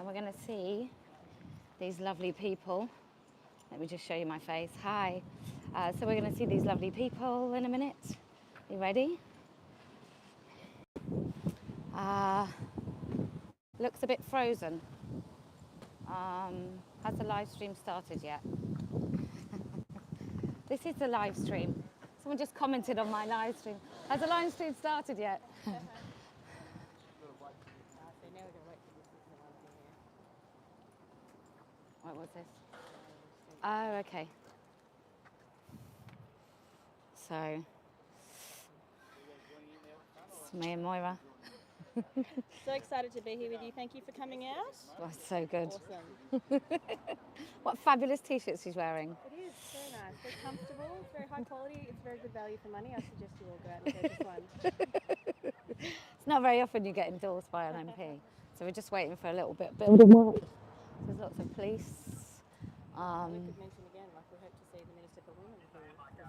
and we're going to see these lovely people. Let me just show you my face. Hi. So we're going to see these lovely people in a minute. You ready? Looks a bit frozen. Has the live stream started yet? This is the live stream. Someone just commented on my live stream. Has the live stream started yet? What was this? Oh, okay. So, it's me and Moira. So excited to be here with you. Thank you for coming out. Oh, it's so good. Awesome. What fabulous t-shirts she's wearing. It is very nice. Very comfortable. It's very high quality. It's very good value for money. I suggest you all go out and purchase one. It's not very often you get endorsed by an MP. So we're just waiting for a little bit of building work. There's lots of police. We could mention again, like we hope to see the Minister for Women who was invited.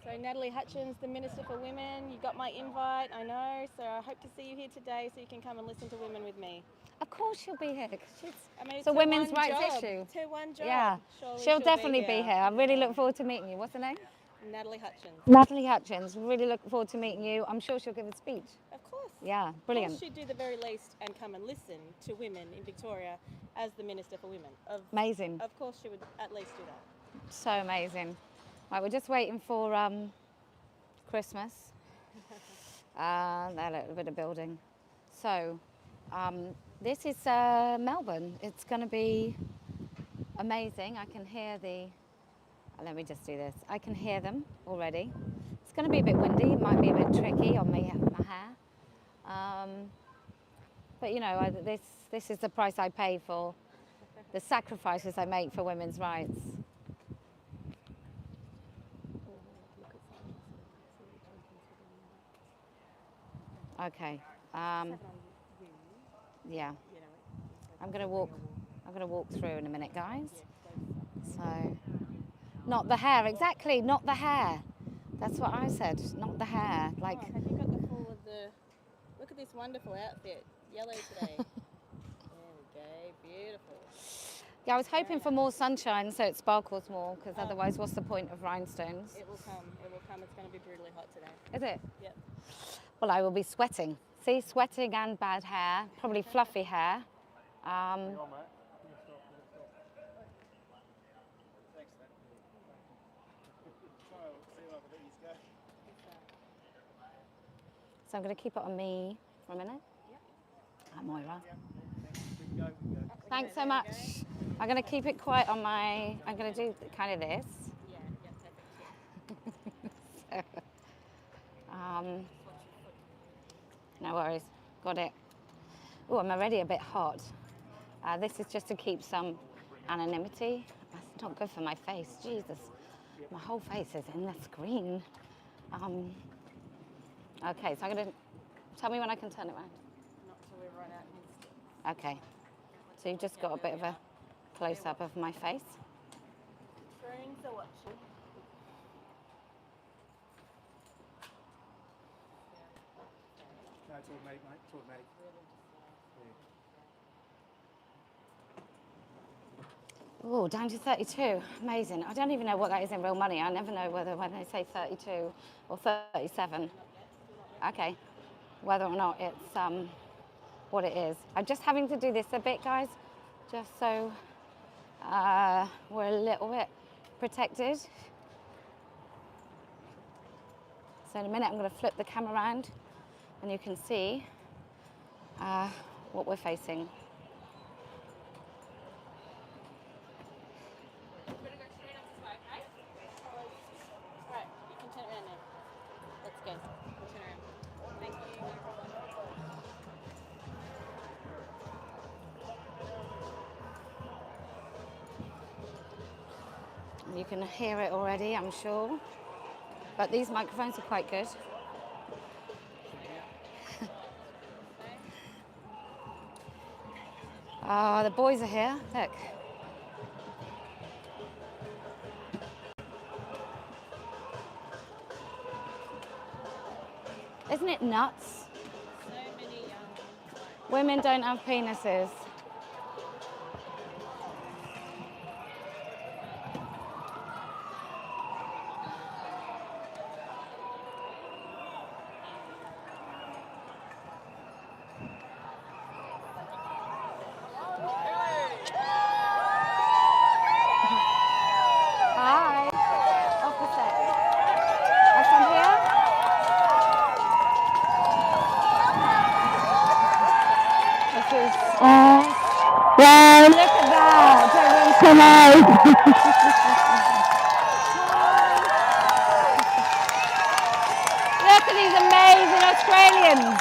So Natalie Hutchins, the Minister for Women, you got my invite, I know. So I hope to see you here today so you can come and listen to Women with me. Of course she'll be here. She's, It's a women's one rights job. issue. It's her one job. Yeah, Surely she'll definitely be here. I really look forward to meeting you. What's her name? Natalie Hutchins. Natalie Hutchins. Really look forward to meeting you. I'm sure she'll give a speech. Of course. Yeah, brilliant. Of course she'd do the very least and come and listen to women in Victoria as the Minister for Women. Amazing. Of course she would at least do that. So amazing. Right, we're just waiting for Christmas. That little bit of building. So, this is Melbourne. It's going to be amazing. I can hear let me just do this. I can hear them already. It's going to be a bit windy. It might be a bit tricky on my hair. But you know, this is the price I pay for the sacrifices I make for women's rights. Okay. Yeah. I'm gonna walk through in a minute, guys. So, not the hair, exactly, not the hair. That's what I said, not the hair. Like. Oh, have you got the full of the? Look at this wonderful outfit, yellow today. There we go, beautiful. Yeah, I was hoping for more sunshine so it sparkles more, because otherwise, what's the point of rhinestones? It will come. It will come. It's going to be brutally hot today. Is it? Yep. Well, I will be sweating. See, sweating and bad hair, probably fluffy hair. So I'm going to keep it on me for a minute. Yep. Hi, Moira. Thanks so much. I'm going to keep it quiet on my. I'm going to do kind of this. Yeah, perfect. So, no worries. Got it. Oh, I'm already a bit hot. This is just to keep some anonymity. That's not good for my face. Jesus, my whole face is in the screen. Okay, so I'm going to tell me when I can turn it around. Not till we're right out in. Okay, so you've just got a bit of a close-up of my face. Friends are watching. No, it's all mate, it's all mate. Oh, down to 32. Amazing. I don't even know what that is in real money. I never know whether when they say 32 or 37. Okay. Whether or not it's what it is. I'm just having to do this a bit, guys, just so we're a little bit protected. So in a minute, I'm going to flip the camera around and you can see what we're facing. You can hear it already, I'm sure. But these microphones are quite good. The boys are here, look. Isn't it nuts? So many Women don't have penises. Hi. Off the set. Are some here? This is. Wow, look at that. Everyone's come out. Look at these amazing Australians.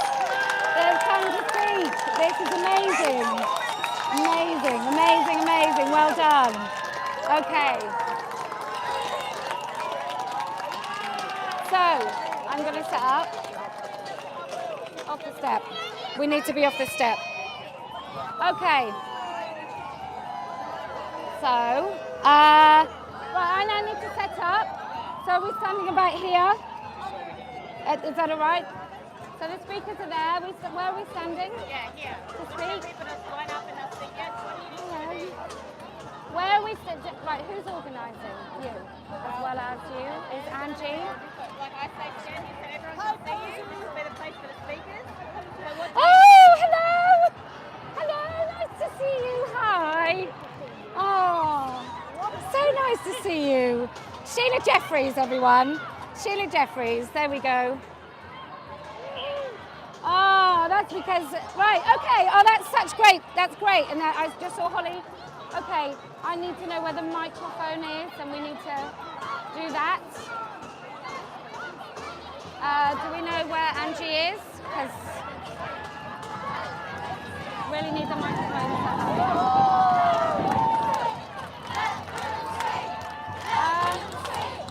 They've come to speak. This is amazing. Amazing, amazing, amazing. Well done. Okay. So, I'm going to set up. Off the step. We need to be off the step. Okay. So, right, I now need to set up. So we're standing about here. Is that all right? So the speakers are there. Where are we standing? Yeah, here. To speak? People just line up and they'll say, yes, what do you need? Where are we standing? Right, who's organising? You. As well as you. Is Angie? Like I say, stand here so everyone can see you. This will be the place for the speakers. So what Oh, hello! Hello, nice to see you. Hi. Oh, so nice to see you. Sheila Jeffries, everyone. Sheila Jeffries, there we go. Oh, that's because, right, okay. Oh, that's great. That's great. And I just saw Holly. Okay, I need to know where the microphone is and we need to do that. Do we know where Angie is? Because really need the microphone set up.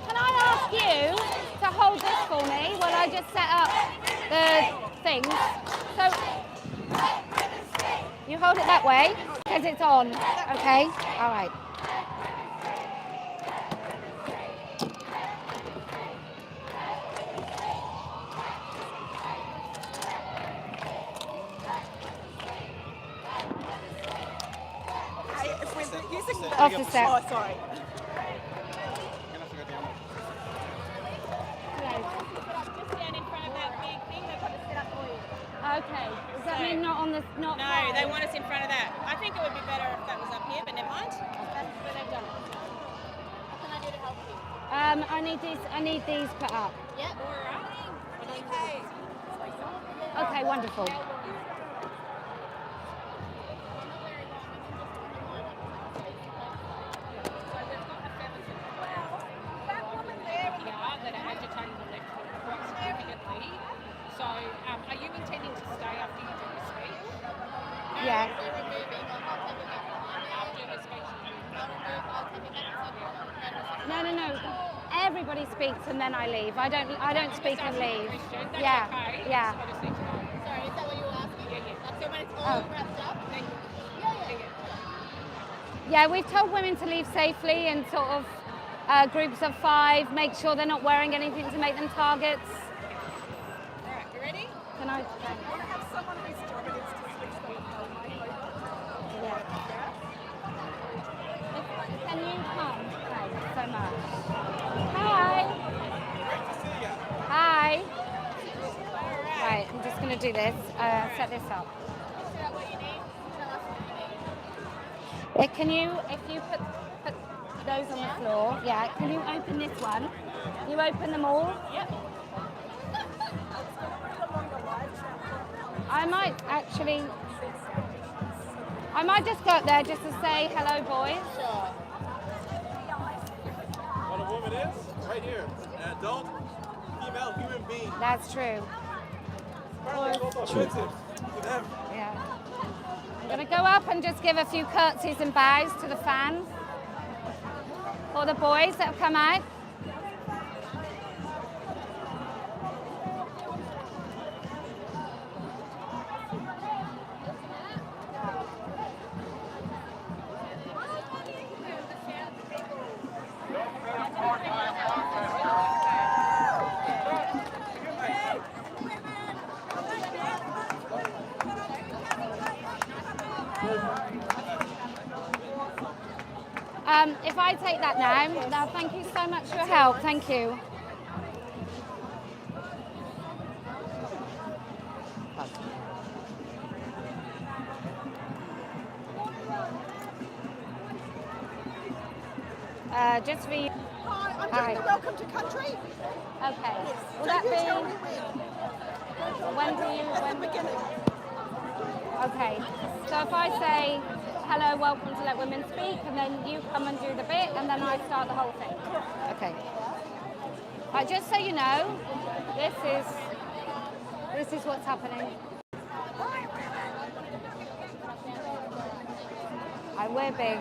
Can I ask you to hold this for me while I just set up the things? So you hold it that way because it's on. Okay. All right. Off the step. Oh, sorry. just stand in front of that big thing they've got to set up for you. Okay. Does that mean not on the not? No, they want us in front of that. I think it would be better if that was up here, but never mind. That's where they've done it. What can I do to help you? I need these put up. Yep. Okay. Okay, wonderful. That are agitating the left foot quite significantly. So, are you intending to stay after you do the speech? Yeah. After her speech? No. Everybody speaks and then I leave. I don't speak and leave. That's Yeah. okay. Yeah. I just need to know. Sorry, is that what you were asking? Yeah. So when it's all wrapped up? Yeah, we've told women to leave safely in sort of groups of 5. Make sure they're not wearing anything to make them targets. All right, you ready? Can I? Have someone whose job it is to switch the mic over. Yeah. Can you come? Thanks so much. Hi. Hi. Right, I'm just going to do this. Set this up. Set up what you need. Tell us what you need. Can you, if you put those on the floor, yeah, can you open this one? You open them all? Yep. I might just go up there just to say hello, boys. Sure. What a woman is? Right here. An adult, female human being. That's true. Apparently it's also offensive to them. Yeah. I'm going to go up and just give a few curtsies and bows to the fans. Or the boys that have come out. If I take that now, thank you so much for your help. Thank you. Just for you. Hi, I'm Hi. doing the welcome to country. Okay. Will So that you tell be? me when. When do you? At When? the beginning. Okay. So if I say, hello, welcome to Let Women Speak, and then you come and do the bit, and then I start the whole thing. Okay. Just so you know, this is what's happening. We're big.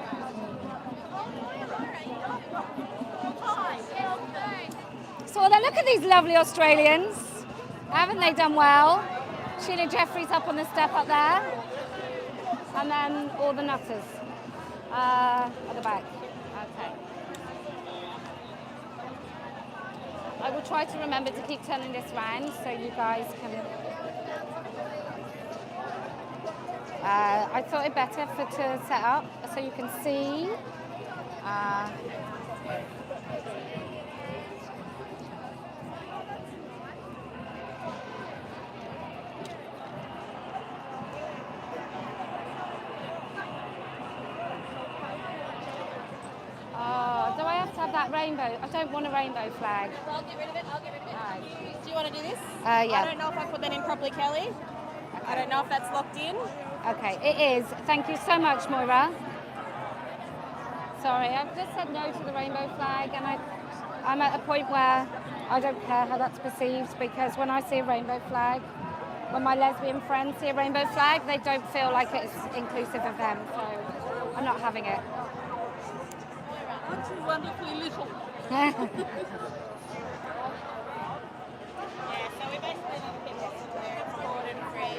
So then look at these lovely Australians. Haven't they done well? Sheila Jeffries up on the step up there. And then all the nutters at the back. Okay. I will try to remember to keep turning this round so you guys can... I thought it better to set up so you can see. Do I have to have that rainbow? I don't want a rainbow flag. I'll get rid of it. Right. Do you want to do this? Yeah. I don't know if I put that in properly, Kelly. I don't know if that's locked in. Okay, it is. Thank you so much, Moira. Sorry, I've just said no to the rainbow flag, and I'm at a point where I don't care how that's perceived, because when I see a rainbow flag, when my lesbian friends see a rainbow flag, they don't feel like it's inclusive of them, so I'm not having it. Aren't you wonderfully little? Yeah, so we basically need to keep this where it's forward and free.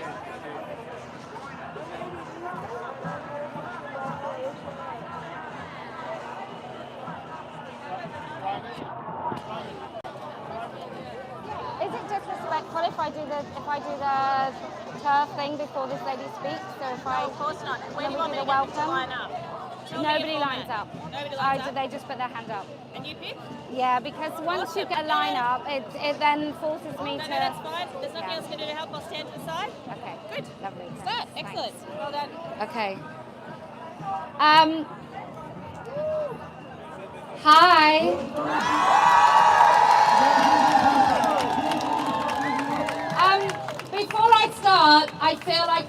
Is it disrespectful if I do the turf thing before this lady speaks? So if No, of course not. Where do you want me to the get them to welcome? line up? Tell me Nobody your lines format. up. Nobody lines up? They just put their hand up. And you pick? Yeah, because once you get a line up, it then forces me No, to... that's fine. There's nothing Yeah. else I can do to help. I'll stand to the side. Okay. Good. Lovely. Start. Thanks. Excellent. Well done. Okay. Hi. Before I start, I feel like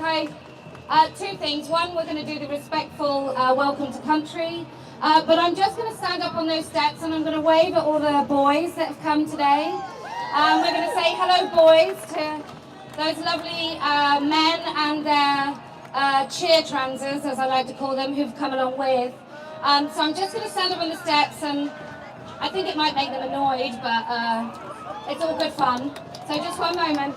two things. One, we're going to do the respectful welcome to country, but I'm just going to stand up on those steps and I'm going to wave at all the boys that have come today. We're going to say hello, boys, to those lovely men and their cheer transers, as I like to call them, who've come along with. So I'm just going to stand up on the steps, and I think it might make them annoyed, but it's all good fun. So just one moment.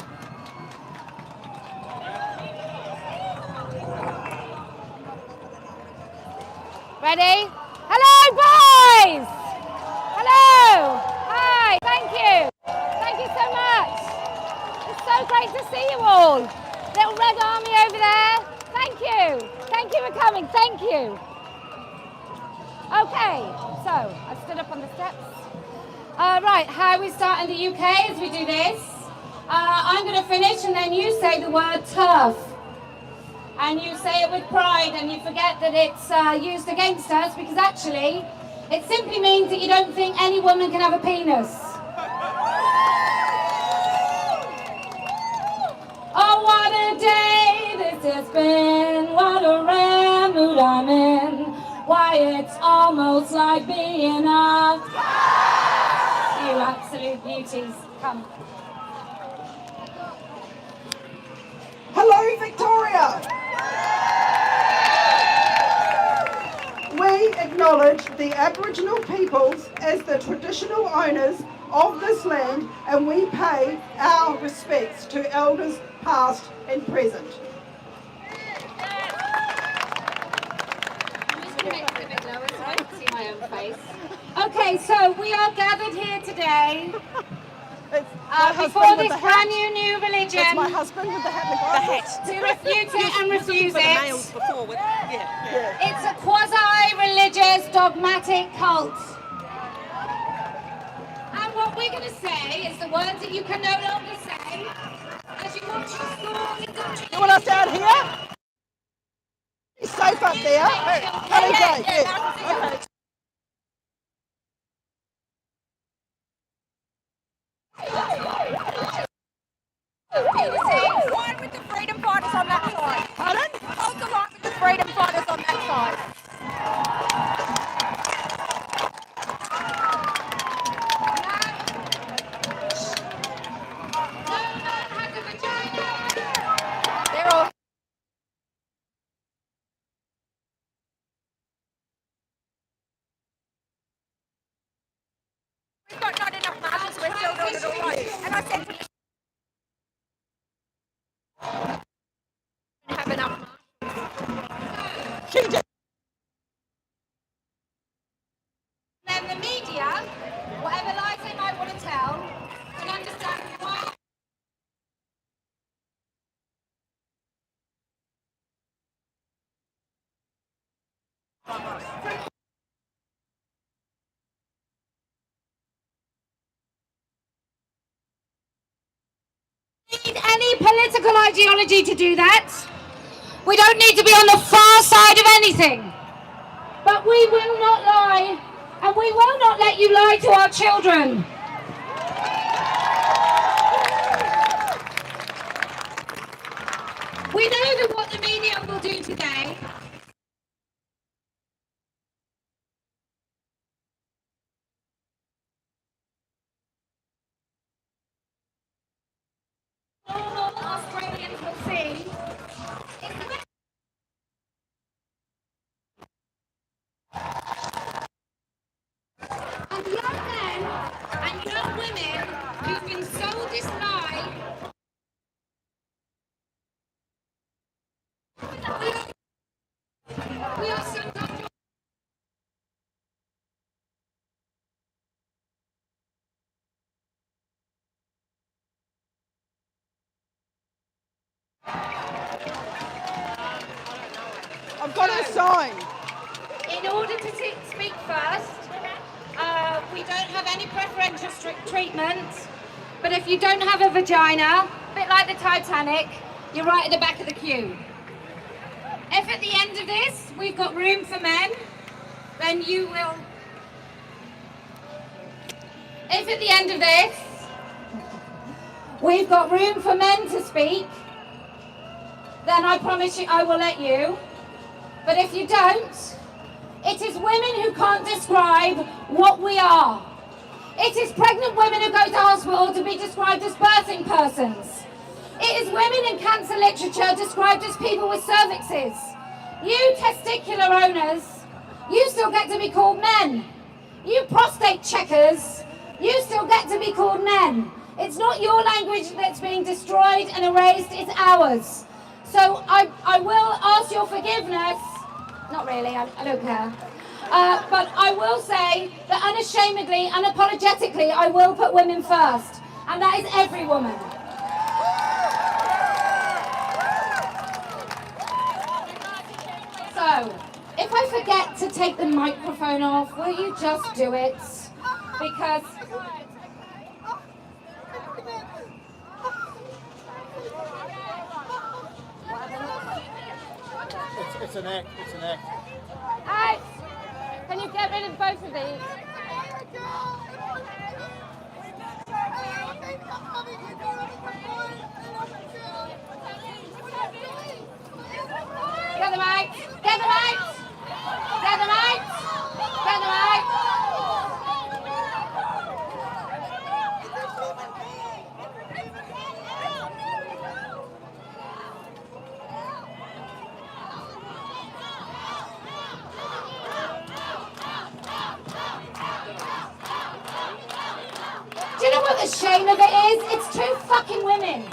Ready? Hello, boys! Hello! Hi, thank you. Thank you so much. It's so great to see you all. Little red army over there. Thank you. Thank you for coming. Thank you. Okay, so I've stood up on the steps. Right, how we start in the UK as we do this. I'm going to finish and then you say the word turf. And you say it with pride and you forget that it's used against us, because actually it simply means that you don't think any woman can have a penis. Oh, what a day this has been, what a rare mood I'm in. Why, it's almost like being a... You absolute beauties, come. Hello, Victoria. We acknowledge the Aboriginal peoples as the traditional owners of this land, and we pay our respects to elders past and present. I'm just going to make it a bit lower so I can see my own face. Okay, so we are gathered here today before this brand new religion That's my husband with the hat and the glasses. to refute it and refuse it. Before with, It's a quasi-religious, dogmatic cult. And what we're going to say is the words that you can no longer say as you watch your school. You want us down here? He's safe up there. Kellie-Jay, yeah. Okay. line with the freedom fighters on that side. Pardon? Hold the line with the freedom fighters on that side. They're all. We've got not enough marshals, we're still doing it all right. And I said to them, have enough marshals. She did. Then the media, whatever lies they might want to tell, can understand why. Need any political ideology to do that. We don't need to be on the far side of anything. But we will not lie, and we will not let you lie to our children. We know that what the media will do today all Australians will see is and young men and young women who've been sold this lie. We are sometimes. I've got a sign. In order to speak first, we don't have any preferential treatment, but if you don't have a vagina, a bit like the Titanic, you're right at the back of the queue. If at the end of this we've got room for men, then you will. If at the end of this we've got room for men to speak, then I promise you I will let you. But if you don't, it is women who can't describe what we are. It is pregnant women who go to hospital to be described as birthing persons. It is women in cancer literature described as people with cervixes. You testicular owners, you still get to be called men. You prostate checkers, you still get to be called men. It's not your language that's being destroyed and erased, it's ours. So I will ask your forgiveness. Not really, I don't care. But I will say that unashamedly, unapologetically, I will put women first. And that is every woman. So, if I forget to take the microphone off, will you just do it? Because It's an act. It's an act. Alex, can you get rid of both of these? Get the mic! Get the mic! Get the mic! Get the mic! Do you know what the shame of it is? It's two fucking women.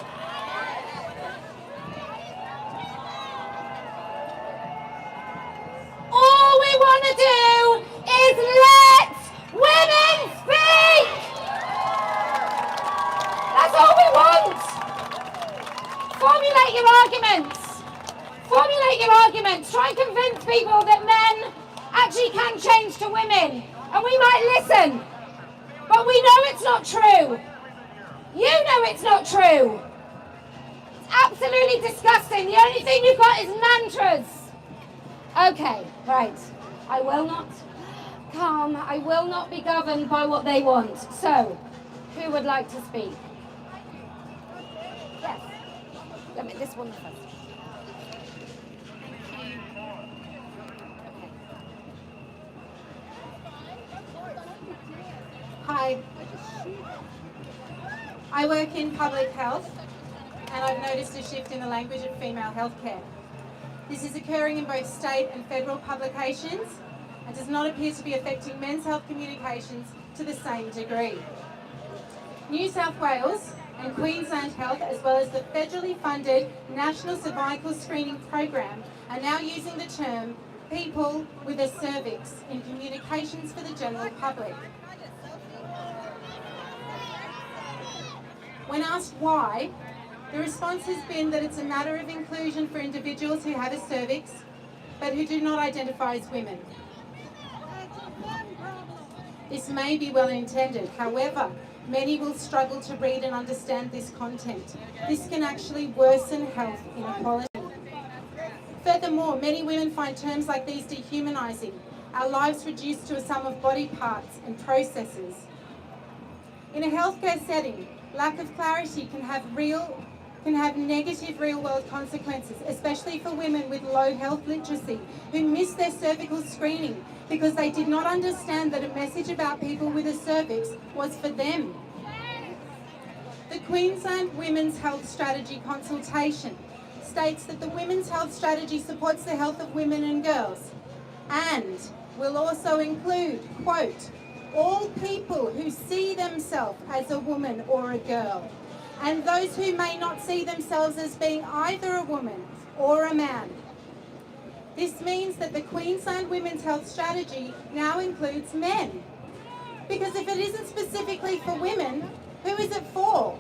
All we want to do is let women speak. Formulate your arguments. Formulate your arguments. Try and convince people that men actually can change to women. And we might listen. But we know it's not true. You know it's not true. It's absolutely disgusting. The only thing you've got is mantras. Okay, right. I will not calm. I will not be governed by what they want. So, who would like to speak? Yes. Let me this one first. Hi. I work in public health and I've noticed a shift in the language of female healthcare. This is occurring in both state and federal publications and does not appear to be affecting men's health communications to the same degree. New South Wales and Queensland Health, as well as the federally funded National Cervical Screening Program, are now using the term people with a cervix in communications for the general public. When asked why, the response has been that it's a matter of inclusion for individuals who have a cervix, but who do not identify as women. This may be well intended, however, many will struggle to read and understand this content. This can actually worsen health inequality. Furthermore, many women find terms like these dehumanising, our lives reduced to a sum of body parts and processes. In a healthcare setting, lack of clarity can have negative real-world consequences, especially for women with low health literacy who miss their cervical screening because they did not understand that a message about people with a cervix was for them. The Queensland Women's Health Strategy consultation states that the Women's Health Strategy supports the health of women and girls and will also include, quote, all people who see themselves as a woman or a girl, and those who may not see themselves as being either a woman or a man. This means that the Queensland Women's Health Strategy now includes men. Because if it isn't specifically for women, who is it for?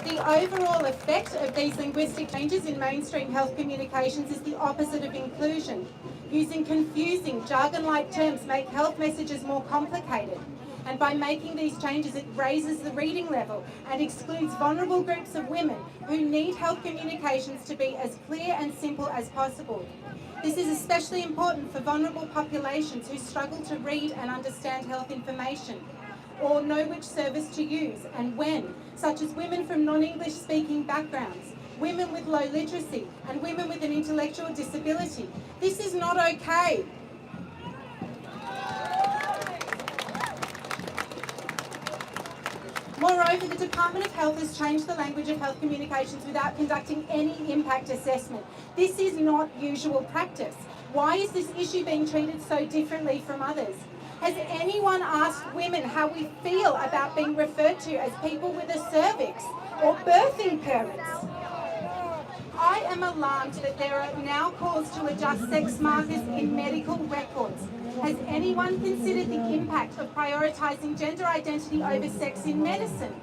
The overall effect of these linguistic changes in mainstream health communications is the opposite of inclusion. Using confusing, jargon-like terms make health messages more complicated. And by making these changes, it raises the reading level and excludes vulnerable groups of women who need health communications to be as clear and simple as possible. This is especially important for vulnerable populations who struggle to read and understand health information, or know which service to use and when, such as women from non-English speaking backgrounds, women with low literacy, and women with an intellectual disability. This is not okay. Moreover, the Department of Health has changed the language of health communications without conducting any impact assessment. This is not usual practice. Why is this issue being treated so differently from others? Has anyone asked women how we feel about being referred to as people with a cervix or birthing parents? I am alarmed that there are now calls to adjust sex markers in medical records. Has anyone considered the impact of prioritising gender identity over sex in medicine?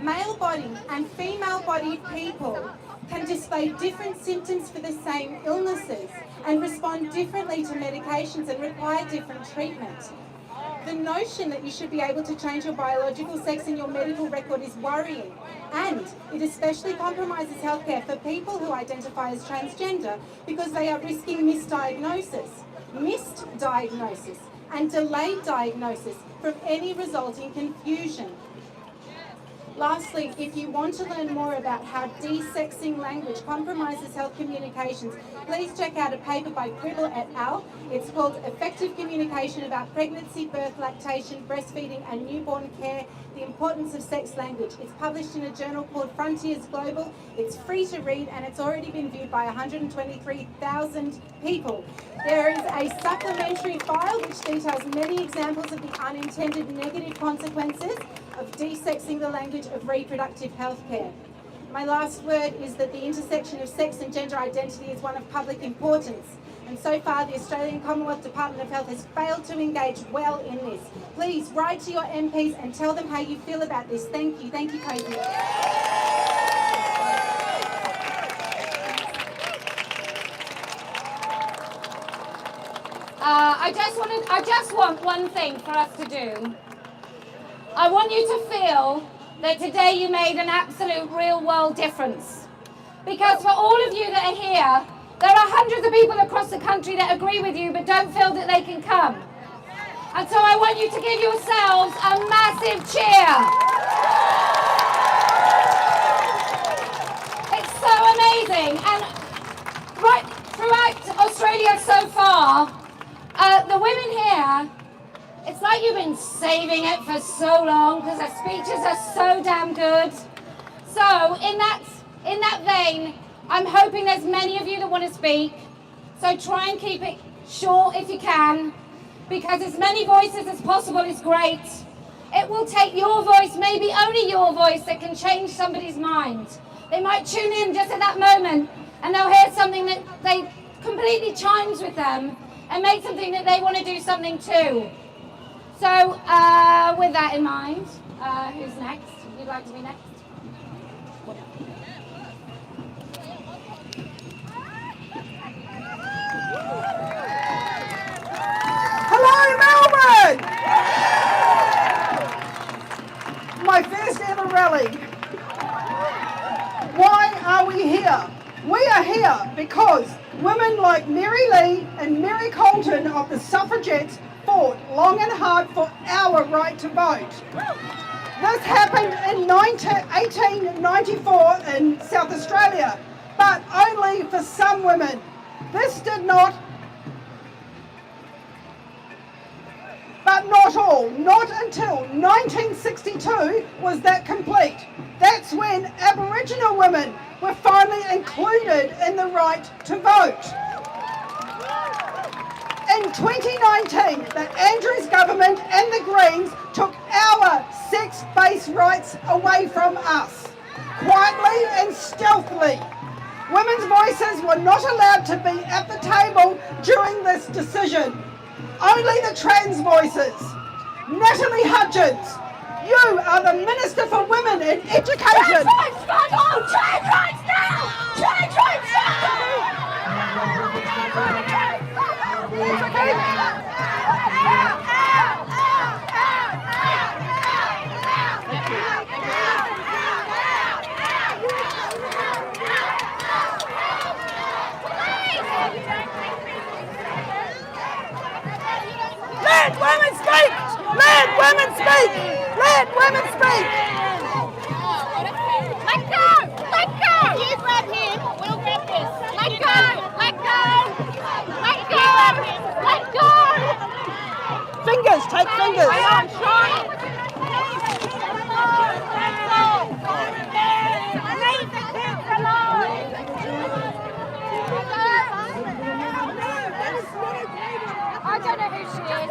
Male-bodied and female-bodied people can display different symptoms for the same illnesses and respond differently to medications and require different treatment. The notion that you should be able to change your biological sex in your medical record is worrying, and it especially compromises healthcare for people who identify as transgender because they are risking missed diagnosis, and delayed diagnosis from any resulting confusion. Lastly, if you want to learn more about how desexing language compromises health communications, please check out a paper by Cribble et al. It's called Effective Communication About Pregnancy, Birth, Lactation, Breastfeeding and Newborn Care, The Importance of Sex Language. It's published in a journal called Frontiers Global. It's free to read and it's already been viewed by 123,000 people. There is a supplementary file which details many examples of the unintended negative consequences of desexing the language of reproductive health care. My last word is that the intersection of sex and gender identity is one of public importance. And so far, the Australian Commonwealth Department of Health has failed to engage well in this. Please write to your MPs and tell them how you feel about this. Thank you. Thank you, Crazy. I just want one thing for us to do. I want you to feel that today you made an absolute real world difference. Because for all of you that are here, there are hundreds of people across the country that agree with you but don't feel that they can come. And so I want you to give yourselves a massive cheer. It's so amazing. And right throughout Australia so far, the women here, it's like you've been saving it for so long because their speeches are so damn good. So in that vein, I'm hoping there's many of you that want to speak. So try and keep it short if you can, because as many voices as possible is great. It will take your voice, maybe only your voice, that can change somebody's mind. They might tune in just at that moment and they'll hear something that they completely chimes with them and make something that they want to do something too. So with that in mind, who's next? You'd like to be next? Hello, Melbourne! My first ever rally. Why are we here? We are here because women like Mary Lee and Mary Colton of the suffragettes fought long and hard for our right to vote. This happened in 1894 in South Australia, but only for some women. This did not, but not all. Not until 1962 was that complete. That's when Aboriginal women were finally included in the right to vote. In 2019, the Andrews government and the Greens took our sex-based rights away from us, quietly and stealthily. Women's voices were not allowed to be at the table during this decision. Only the trans voices. Natalie Hutchins, you are the Minister for Women in Education. Trans rights, fuck all! Trans rights now! Trans rights now! Let women speak! Let women speak! Let women speak! Let go! Let go! You grab him, we'll grab this. Let go! Let go! Let go! Let go! Fingers, take fingers. Come on, Sean! Leave the kids alone! I don't know who she is.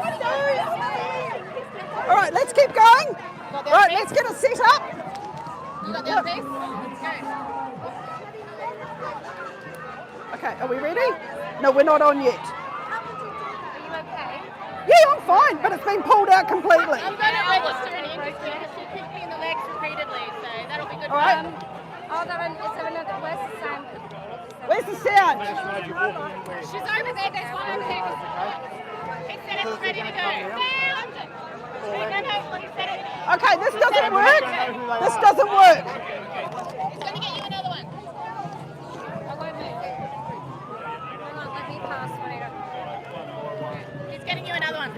All right, let's keep going. All right, let's get it set up. You got the other piece? Okay, are we ready? No, we're not on yet. Are you okay? Yeah, I'm fine, but it's been pulled out completely. I'm going to register an interest because she kicked me in the legs repeatedly, so that'll be good. All right. Is there another, where's the sound? Where's the sound? She's over there, there's one over there. He said it's ready to go. Sound! He said it. Okay, this doesn't work. This doesn't work. He's going to get you another one. I won't move. Hang on, let me pass later. He's getting you another one.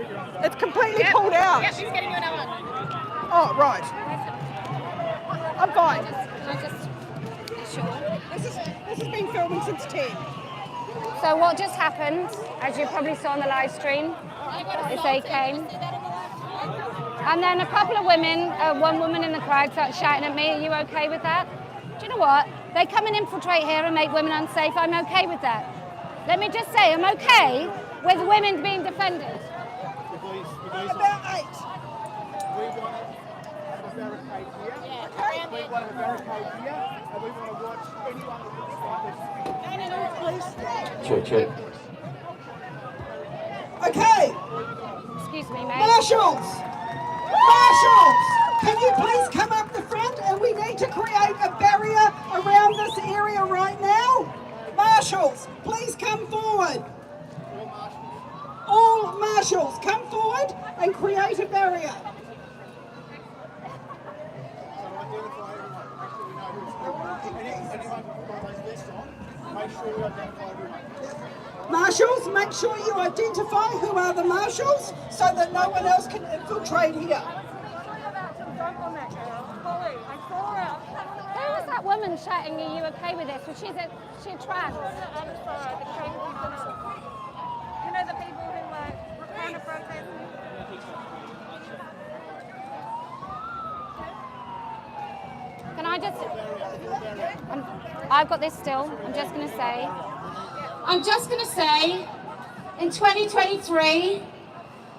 It's completely pulled out. Yep, he's getting you another one. Oh, right. I'm fine. Can I just be sure? This has been filming since 10. So what just happened, as you probably saw on the live stream, is they came. And then a couple of women, one woman in the crowd started shouting at me, are you okay with that? Do you know what? They come and infiltrate here and make women unsafe. I'm okay with that. Let me just say, I'm okay with women being defended. About 8. We want a barricade here. Okay. We want a barricade here, and we want to watch anyone who looks like this. Check. Okay, Excuse me, mate. marshals! Marshals! Can you please come up the front, and we need to create a barrier around this area right now? Marshals, please come forward. All marshals, come forward and create a barrier. Marshals, make sure you identify who are the marshals so that no one else can infiltrate here. Who was that woman shouting, are you okay with this? Was she trans? You know the people who were trying to protest? Can I just... I've got this still. I'm just going to say, in 2023,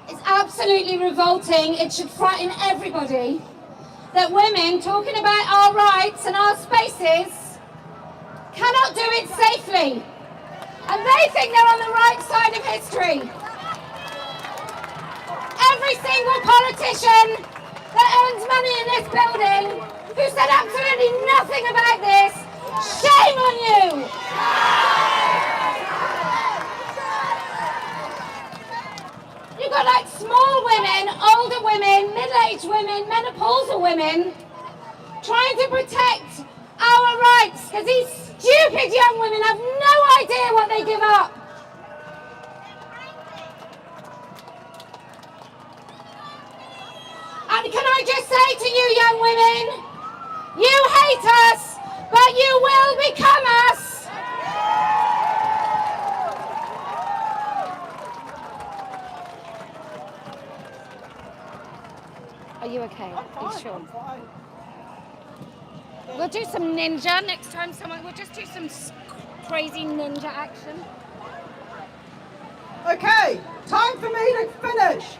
it's absolutely revolting. It should frighten everybody that women talking about our rights and our spaces cannot do it safely. And they think they're on the right side of history. Every single politician that earns money in this building who said absolutely nothing about this, shame on you! You've got like small women, older women, middle-aged women, menopausal women trying to protect our rights because these stupid young women have no idea what they give up. And can I just say to you young women, you hate us, but you will become us. Are you okay? Are you sure? We'll do some ninja next time. We'll just do some crazy ninja action. Okay, time for me to finish.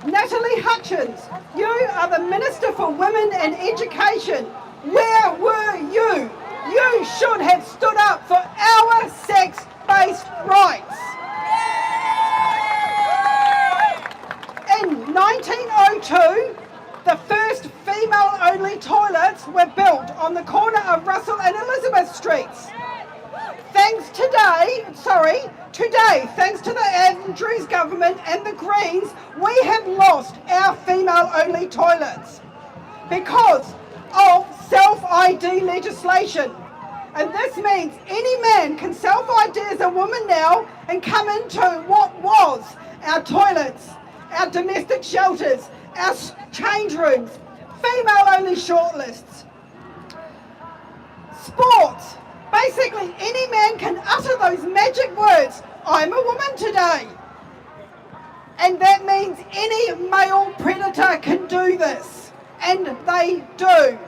Natalie Hutchins, you are the Minister for Women and Education. Where were you? You should have stood up for our sex-based rights. In 1902, the first female-only toilets were built on the corner of Russell and Elizabeth Streets. Today, thanks to the Andrews government and the Greens, we have lost our female-only toilets because of self-ID legislation. And this means any man can self-ID as a woman now and come into what was our toilets, our domestic shelters, our change rooms, female-only shortlists. Sports. Basically, any man can utter those magic words, I'm a woman today. And that means any male predator can do this. And they do.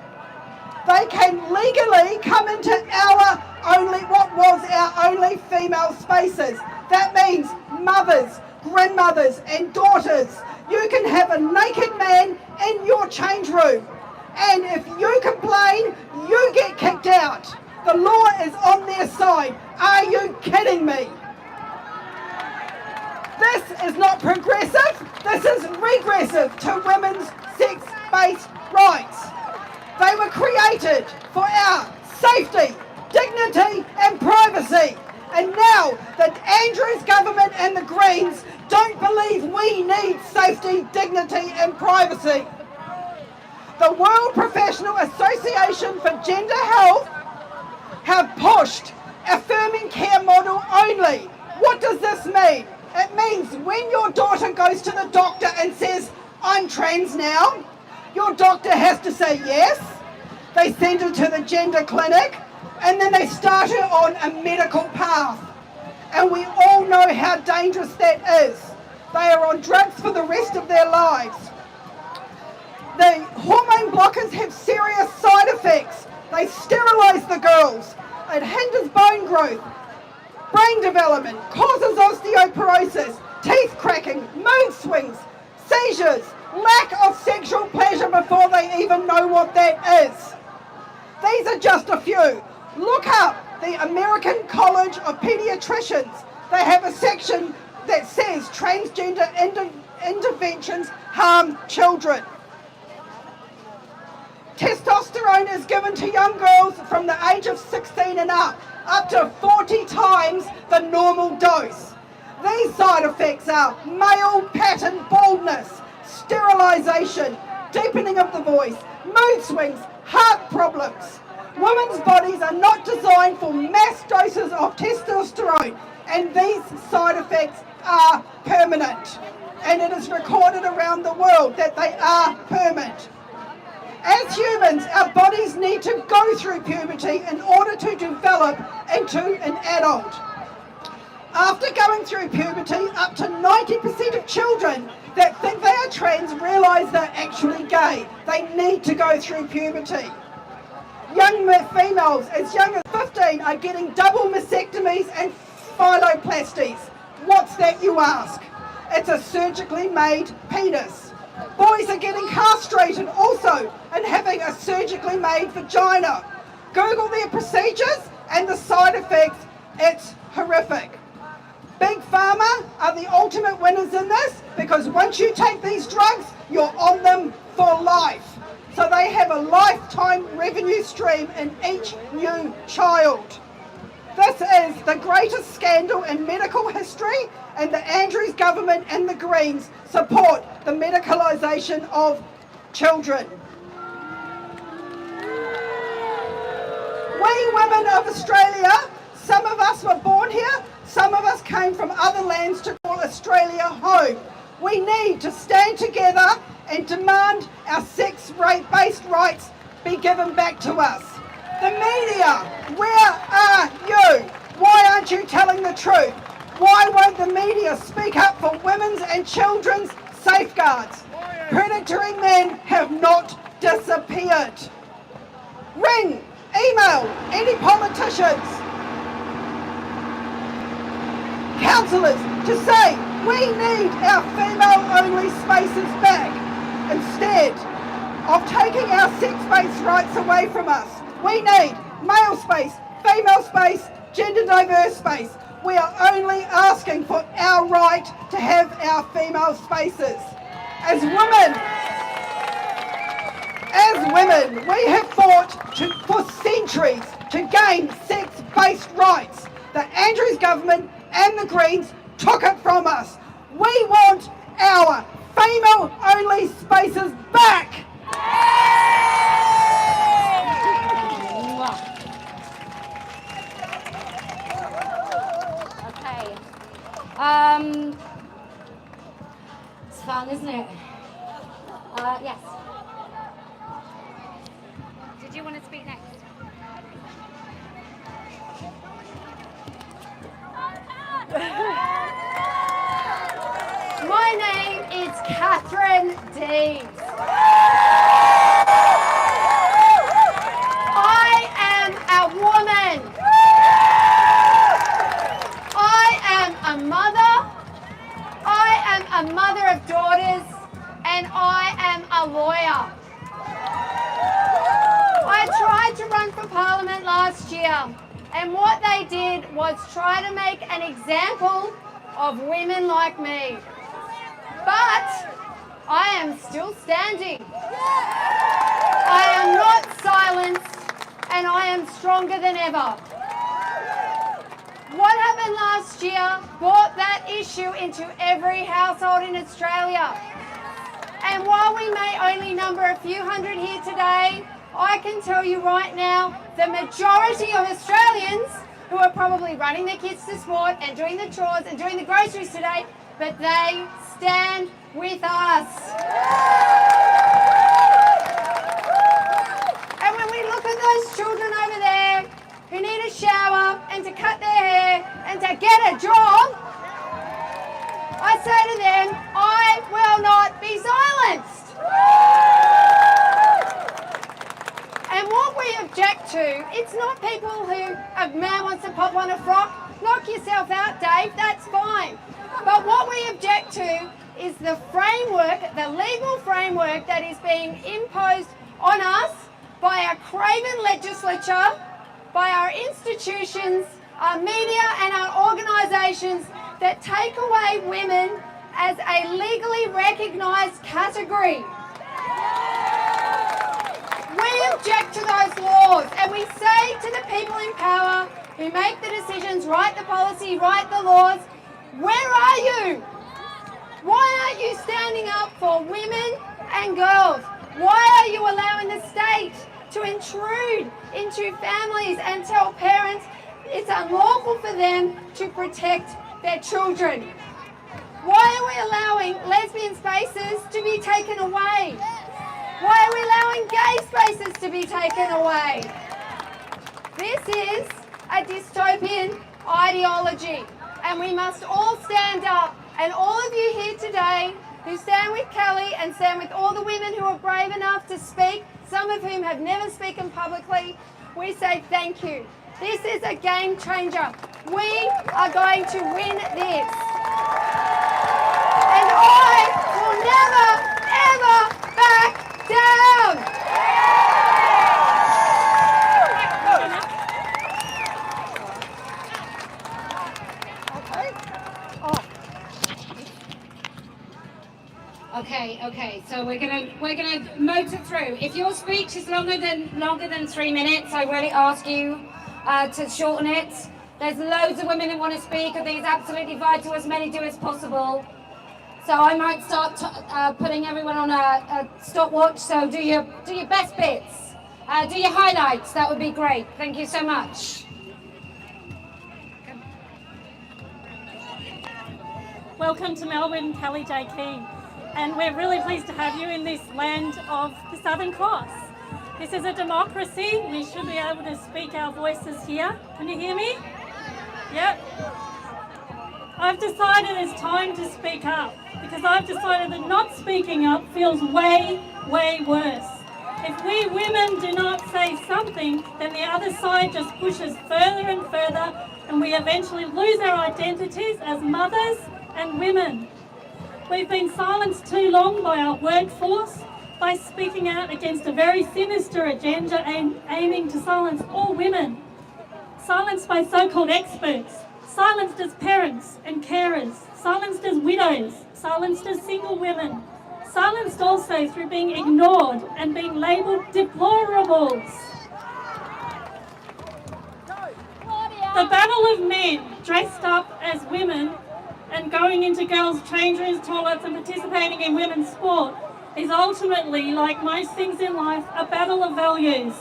They can legally come into what was our only female spaces. That means mothers, grandmothers and daughters. You can have a naked man in your change room. And if you complain, you get kicked out. The law is on their side. Are you kidding me? This is not progressive. This is regressive to women's sex-based rights. They were created for our safety, dignity and privacy. And now the Andrews government and the Greens don't believe we need safety, dignity and privacy. The World Professional Association for Gender Health have pushed affirming care model only. What does this mean? It means when your daughter goes to the doctor and says, I'm trans now, your doctor has to say yes. They send her to the gender clinic and then they start her on a medical path. And we all know how dangerous that is. They are on drugs for the rest of their lives. The hormone blockers have serious side effects. They sterilise the girls. It hinders bone growth, brain development, causes osteoporosis, teeth cracking, mood swings, seizures, lack of sexual pleasure before they even know what that is. These are just a few. Look up the American College of Pediatricians. they have a section that says transgender interventions harm children. Testosterone is given to young girls from the age of 16 and up to 40 times the normal dose. These side effects are male pattern baldness, sterilisation, deepening of the voice, mood swings, heart problems. Women's bodies are not designed for mass doses of testosterone, and these side effects are permanent. And it is recorded around the world that they are permanent. As humans, our bodies need to go through puberty in order to develop into an adult. After going through puberty, up to 90% of children that think they are trans realise they're actually gay. They need to go through puberty. Young females as young as 15 are getting double mastectomies and phalloplasties. What's that, you ask? It's a surgically made penis. Boys are getting castrated also and having a surgically made vagina. Google their procedures and the side effects, it's horrific. Big Pharma are the ultimate winners in this because once you take these drugs, you're on them for life. So they have a lifetime revenue stream in each new child. This is the greatest scandal in medical history, and the Andrews government and the Greens support the medicalisation of children. We women of Australia, some of us were born here, some of us came from other lands to call Australia home. We need to stand together and demand our sex-based rights be given back to us. The media, where are you? Why aren't you telling the truth? Why won't the media speak up for women's and children's safeguards? Predatory men have not disappeared. Ring, email any politicians, councillors to say we need our female-only spaces back instead of taking our sex-based rights away from us. We need male space, female space, gender diverse space. We are only asking for our right to have our female spaces. As women, we have fought for centuries to gain sex-based rights. The Andrews government and the Greens took it from us. We want our female-only spaces back. Okay. It's fun, isn't it? Yes. Did you want to speak next? My name is Catherine Deems. I am a woman. I am a mother. I am a mother of daughters, and I am a lawyer. I tried to run for Parliament last year, and what they did was try to make an example of women like me. But I am still standing. I am not silenced, and I am stronger than ever. What happened last year brought that issue into every household in Australia. And while we may only number a few hundred here today, I can tell you right now, the majority of Australians who are probably running their kids to sport and doing the chores and doing the groceries today, but they stand with us. And when we look at those children over there who need a shower and to cut their hair and to get a job, I say to them, I will not be silenced. And what we object to, it's not people who a man wants to pop on a frock. Knock yourself out, Dave, that's fine. But what we object to is the framework, the legal framework that is being imposed on us by our craven legislature, by our institutions, our media and our organisations that take away women as a legally recognised category. We object to those laws, and we say to the people in power who make the decisions, write the policy, write the laws, where are you? Why aren't you standing up for women and girls? Why are you allowing the state to intrude into families and tell parents it's unlawful for them to protect their children? Why are we allowing lesbian spaces to be taken away? Why are we allowing gay spaces to be taken away? This is a dystopian ideology, and we must all stand up. And all of you here today who stand with Kellie and stand with all the women who are brave enough to speak, some of whom have never spoken publicly, we say thank you. This is a game changer. We are going to win this. And I will never, ever back down. Okay, so we're gonna motor through. If your speech is longer than 3 minutes, I really ask you to shorten it. There's loads of women that want to speak. I think it's absolutely vital as many do as possible. So I might start putting everyone on a stopwatch. So do your best bits, do your highlights. That would be great. Thank you so much. Welcome to Melbourne, Kellie-Jay Keen. And we're really pleased to have you in this land of the Southern Cross. This is a democracy. We should be able to speak our voices here. Can you hear me? Yep. I've decided it's time to speak up, because I've decided that not speaking up feels way, way worse. If we women do not say something, then the other side just pushes further and further, and we eventually lose our identities as mothers and women. We've been silenced too long by our workforce, by speaking out against a very sinister agenda aiming to silence all women. Silenced by so-called experts, silenced as parents and carers, silenced as widows, silenced as single women, silenced also through being ignored and being labelled deplorables. The battle of men dressed up as women and going into girls' change rooms, toilets and participating in women's sport is ultimately, like most things in life, a battle of values.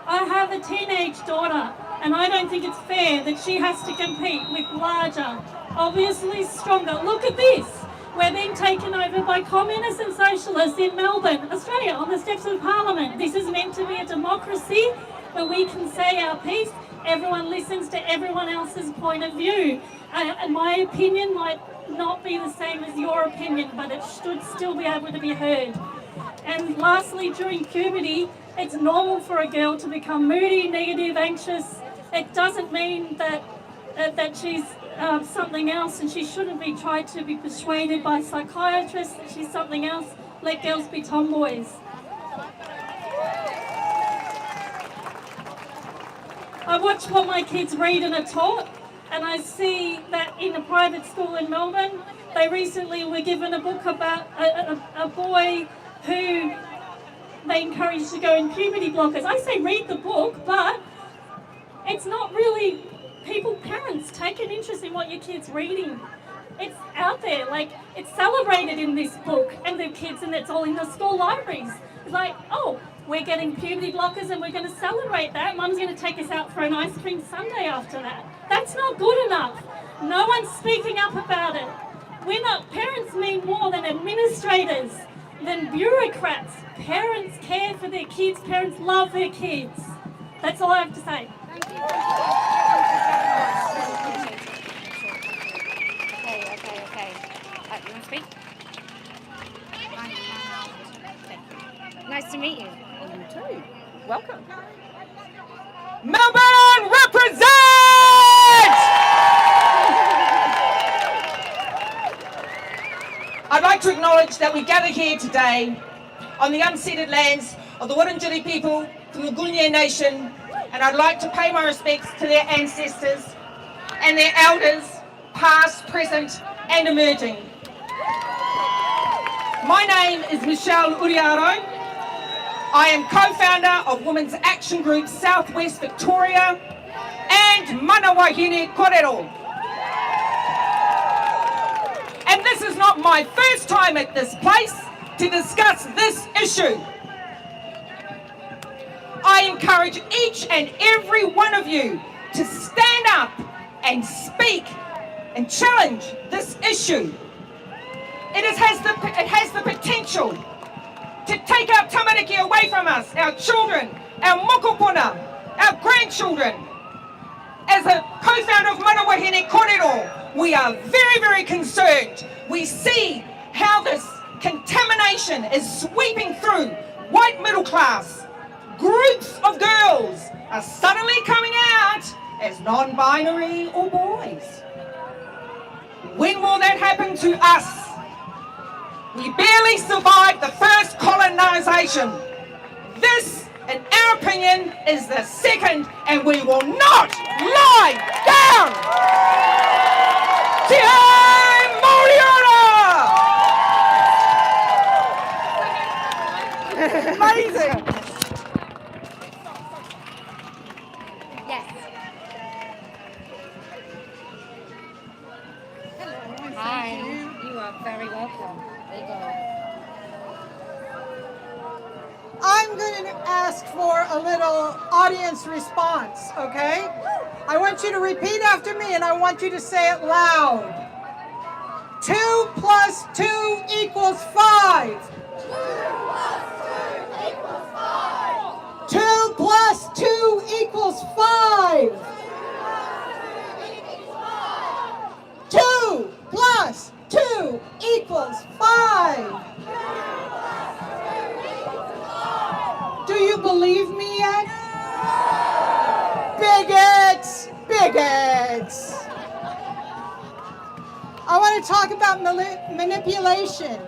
I have a teenage daughter, and I don't think it's fair that she has to compete with larger, obviously stronger. Look at this. We're being taken over by communists and socialists in Melbourne, Australia, on the steps of Parliament. This is meant to be a democracy where we can say our piece. Everyone listens to everyone else's point of view. And my opinion might not be the same as your opinion, but it should still be able to be heard. And lastly, during puberty, it's normal for a girl to become moody, negative, anxious. It doesn't mean that she's something else, and she shouldn't be tried to be persuaded by psychiatrists that she's something else. Let girls be tomboys. I watch what my kids read and are taught, and I see that in a private school in Melbourne, they recently were given a book about a boy who they encouraged to go in puberty blockers. I say read the book, but it's not really parents take an interest in what your kid's reading. It's out there, like it's celebrated in this book and the kids, and it's all in the school libraries. It's like, oh, we're getting puberty blockers and we're going to celebrate that. Mum's going to take us out for an ice cream sundae after that. That's not good enough. No one's speaking up about it. Parents mean more than administrators, than bureaucrats. Parents care for their kids. Parents love their kids. That's all I have to say. Thank you. Okay. You want to speak? Nice to meet you. You too. Welcome. Melbourne represent! I'd like to acknowledge that we gather here today on the unceded lands of the Wurundjeri people from the Gulnye Nation, and I'd like to pay my respects to their ancestors, and their elders, past, present and emerging. My name is Michelle Uriaro. I am co-founder of Women's Action Group Southwest Victoria and Mana Wahine Korero. And this is not my first time at this place to discuss this issue. I encourage each and every one of you to stand up and speak and challenge this issue. It has the potential to take our tamariki away from us, our children, our mokopuna, our grandchildren. As a co-founder of Mana Wahine Korero, we are very, very concerned. We see how this contamination is sweeping through white middle class. Groups of girls are suddenly coming out as non-binary or boys. When will that happen to us? We barely survived the first colonization. This, in our opinion, is the second, and we will not lie down! Te Moriora! Amazing! Yes. Hi. You are very welcome. There you go. I'm going to ask for a little audience response, okay? I want you to repeat after me, and I want you to say it loud. 2 plus 2 equals 5. 2 plus 2 equals 5. 2 plus 2 equals 5. Do you believe me yet? Bigots! Bigots! I want to talk about manipulation.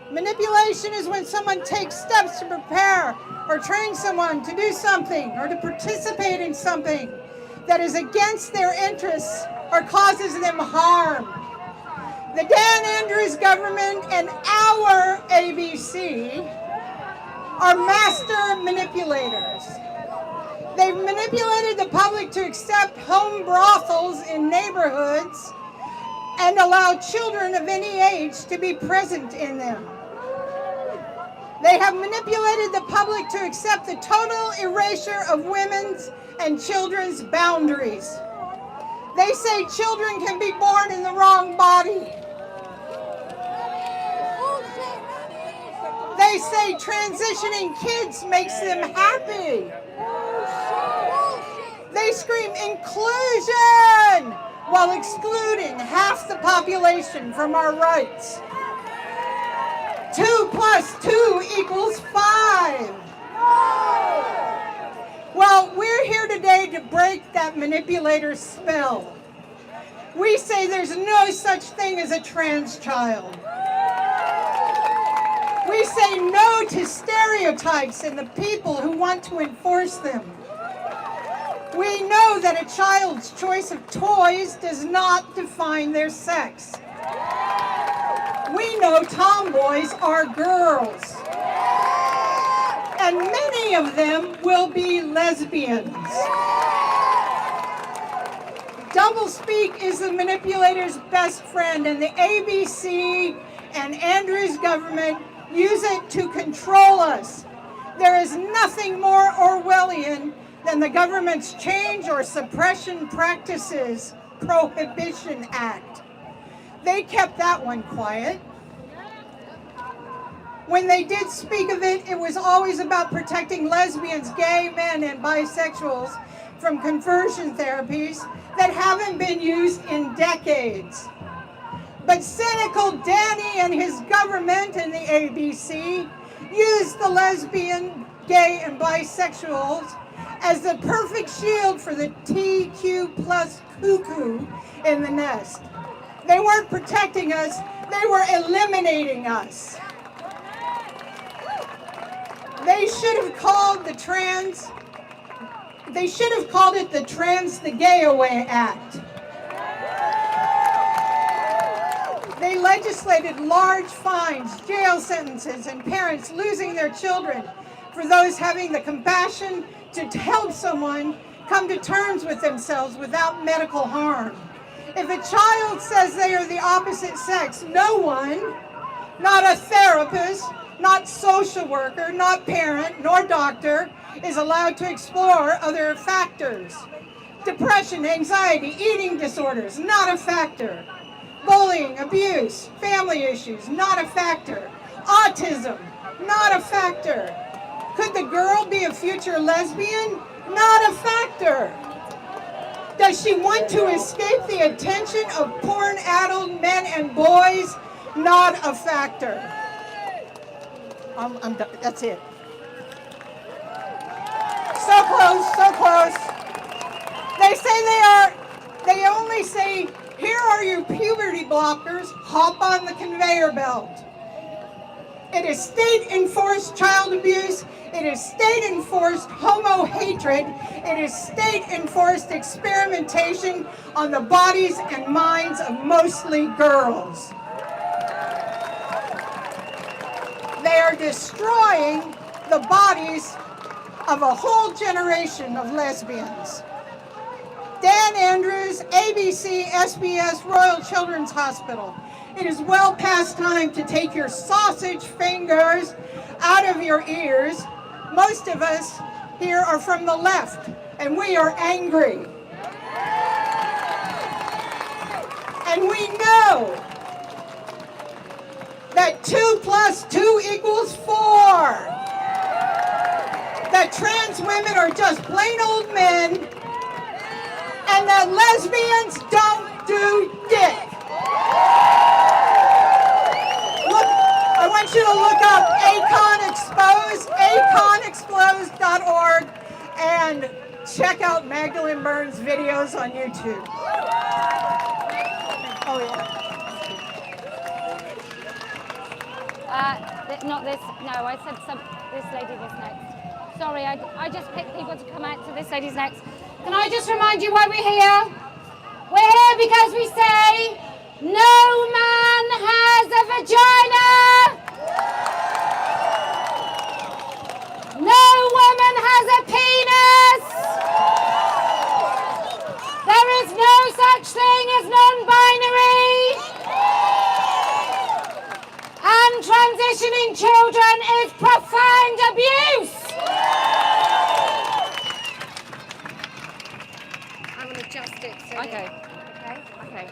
Manipulation is when someone takes steps to prepare or train someone to do something or to participate in something that is against their interests or causes them harm. The Dan Andrews government and our ABC are master manipulators. They've manipulated the public to accept home brothels in neighborhoods and allow children of any age to be present in them. They have manipulated the public to accept the total erasure of women's and children's boundaries. They say children can be born in the wrong body. They say transitioning kids makes them happy. They scream inclusion while excluding half the population from our rights. 2 plus 2 equals 5. Well, we're here today to break that manipulator's spell. We say there's no such thing as a trans child. We say no to stereotypes and the people who want to enforce them. We know that a child's choice of toys does not define their sex. We know tomboys are girls. And many of them will be lesbians. Doublespeak is the manipulator's best friend, and the ABC and Andrews government use it to control us. There is nothing more Orwellian than the government's Change or Suppression Practices Prohibition Act. They kept that one quiet. When they did speak of it, it was always about protecting lesbians, gay men, and bisexuals from conversion therapies that haven't been used in decades. But cynical Danny and his government and the ABC used the lesbian, gay, and bisexuals as the perfect shield for the TQ plus cuckoo in the nest. They weren't protecting us, they were eliminating us. They should have called it the Trans the Gay Away Act. They legislated large fines, jail sentences, and parents losing their children for those having the compassion to help someone come to terms with themselves without medical harm. If a child says they are the opposite sex, no one, not a therapist, not social worker, not parent, nor doctor, is allowed to explore other factors. Depression, anxiety, eating disorders, not a factor. Bullying, abuse, family issues, not a factor. Autism, not a factor. Could the girl be a future lesbian? Not a factor. Does she want to escape the attention of porn-addled men and boys? Not a factor. I'm done. That's it. So close, so close. They only say, here are your puberty blockers, hop on the conveyor belt. It is state-enforced child abuse. It is state-enforced homo hatred. It is state-enforced experimentation on the bodies and minds of mostly girls. They are destroying the bodies of a whole generation of lesbians. Dan Andrews, ABC, SBS, Royal Children's Hospital. It is well past time to take your sausage fingers out of your ears. Most of us here are from the left, and we are angry. And we know that 2 + 2 = 4. That trans women are just plain old men, and that lesbians don't do dick. Look, I want you to look up aconexposed.org, and check out Magdalene Burns' videos on YouTube. Oh yeah. Not this. No, I said this lady was next. Sorry, I just picked people to come out to this lady's next. Can I just remind you why we're here? We're here because we say, no man has a vagina. No woman has a penis. There is no such thing as non-binary. And transitioning children is profound abuse. I'm going to adjust it. So Okay. Okay.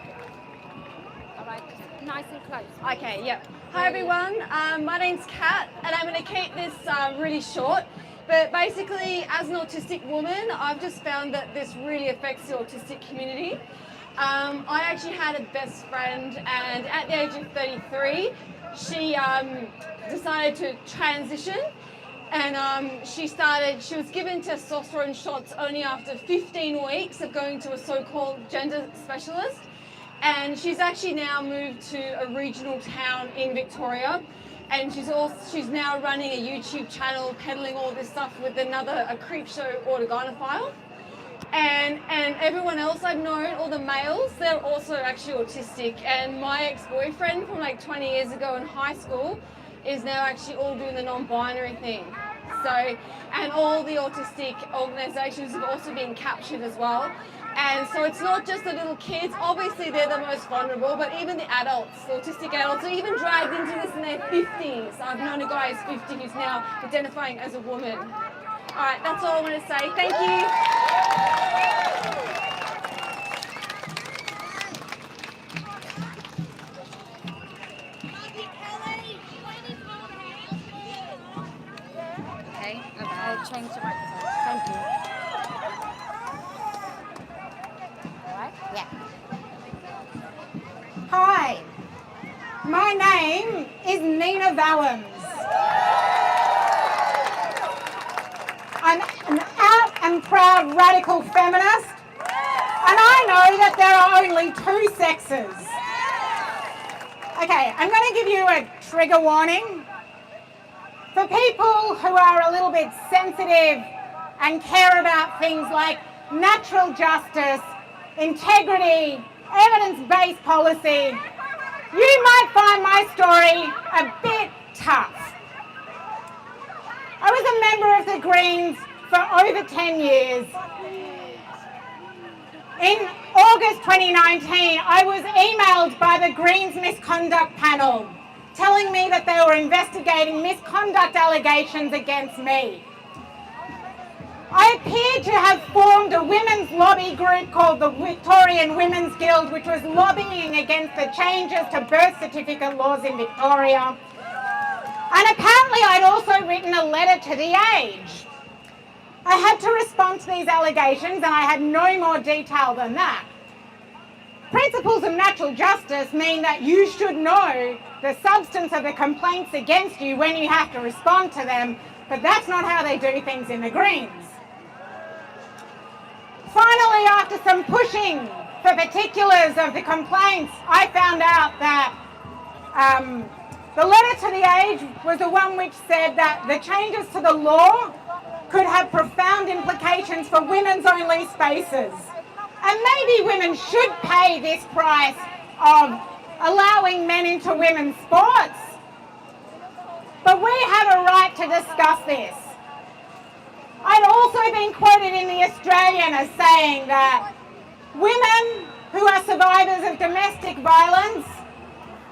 All right. Nice and close. Okay, yep. Hi everyone, my name's Kat, and I'm going to keep this really short. But basically, as an autistic woman, I've just found that this really affects the autistic community. I actually had a best friend, and at the age of 33, she decided to transition, and she was given testosterone shots only after 15 weeks of going to a so-called gender specialist. And she's actually now moved to a regional town in Victoria, and she's now running a YouTube channel peddling all this stuff with a creep show autogynophile. And everyone else I've known, all the males, they're also actually autistic. And my ex-boyfriend from like 20 years ago in high school is now actually all doing the non-binary thing. So, and all the autistic organisations have also been captured as well. And so it's not just the little kids, obviously they're the most vulnerable, but even the adults, the autistic adults, are even dragged into this in their 50s. I've known a guy who's 50 who's now identifying as a woman. All right, that's all I want to say. Thank you. Okay. I'll change the microphone. Thank you. Yeah. Hi, my name is Nina Vallens. I'm an out and proud radical feminist, and I know that there are only 2 sexes. Okay, I'm going to give you a trigger warning. For people who are a little bit sensitive and care about things like natural justice, integrity, evidence-based policy, you might find my story a bit tough. I was a member of the Greens for over 10 years. In August 2019, I was emailed by the Greens misconduct panel telling me that they were investigating misconduct allegations against me. I appeared to have formed a women's lobby group called the Victorian Women's Guild, which was lobbying against the changes to birth certificate laws in Victoria. And apparently I'd also written a letter to The Age. I had to respond to these allegations and I had no more detail than that. Principles of natural justice mean that you should know the substance of the complaints against you when you have to respond to them, but that's not how they do things in the Greens. Finally, after some pushing for particulars of the complaints, I found out that the letter to The Age was the one which said that the changes to the law could have profound implications for women's only spaces. And maybe women should pay this price of allowing men into women's sports. But we have a right to discuss this. I'd also been quoted in The Australian as saying that women who are survivors of domestic violence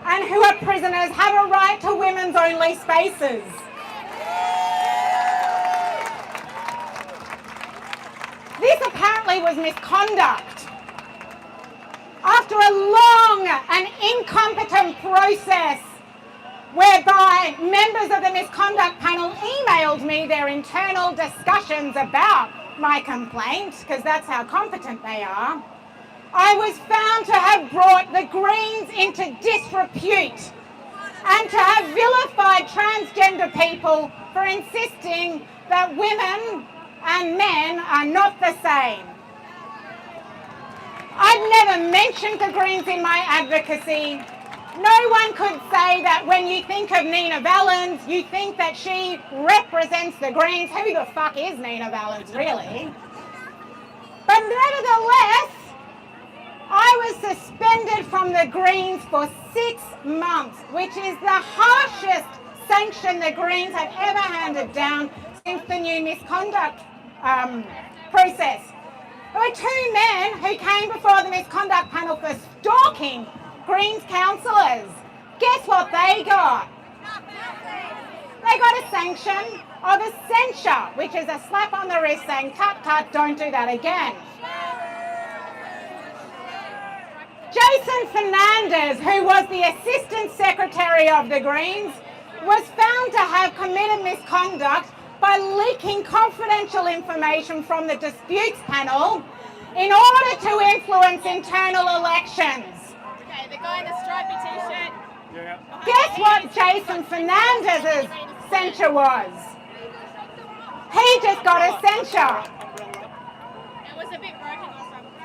and who are prisoners have a right to women's only spaces. This apparently was misconduct. After a long and incompetent process whereby members of the misconduct panel emailed me their internal discussions about my complaint, because that's how competent they are, I was found to have brought the Greens into disrepute and to have vilified transgender people for insisting that women and men are not the same. I've never mentioned the Greens in my advocacy. No one could say that when you think of Nina Valens, you think that she represents the Greens. Who the fuck is Nina Valens, really? But nevertheless, I was suspended from the Greens for 6 months, which is the harshest sanction the Greens have ever handed down since the new misconduct process. There were 2 men who came before the misconduct panel for stalking Greens councillors. Guess what they got? They got a sanction of a censure, which is a slap on the wrist saying, tut tut, don't do that again. Jason Fernandez, who was the Assistant Secretary of the Greens, was found to have committed misconduct by leaking confidential information from the disputes panel in order to influence internal elections. Okay, the guy in the stripy t-shirt. Yeah. Guess what Jason Fernandez's censure was? He just got a censure. It was a bit broken or something.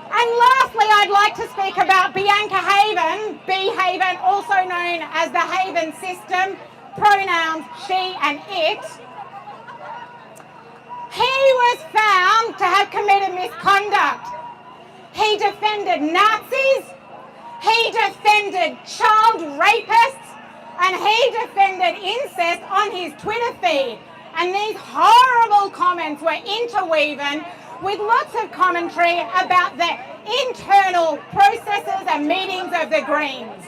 And lastly, I'd like to speak about Bianca Haven, B. Haven, also known as the Haven system, pronouns she and it. He was found to have committed misconduct. He defended Nazis, he defended child rapists, and he defended incest on his Twitter feed. And these horrible comments were interwoven with lots of commentary about the internal processes and meetings of the Greens.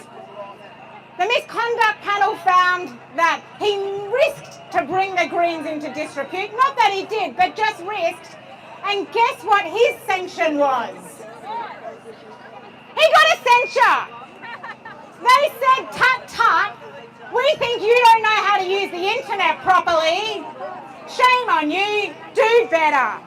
The misconduct panel found that he risked to bring the Greens into disrepute. Not that he did, but just risked. And guess what his sanction was? He got a censure. They said, tut tut, we think you don't know how to use the internet properly. Shame on you, do better.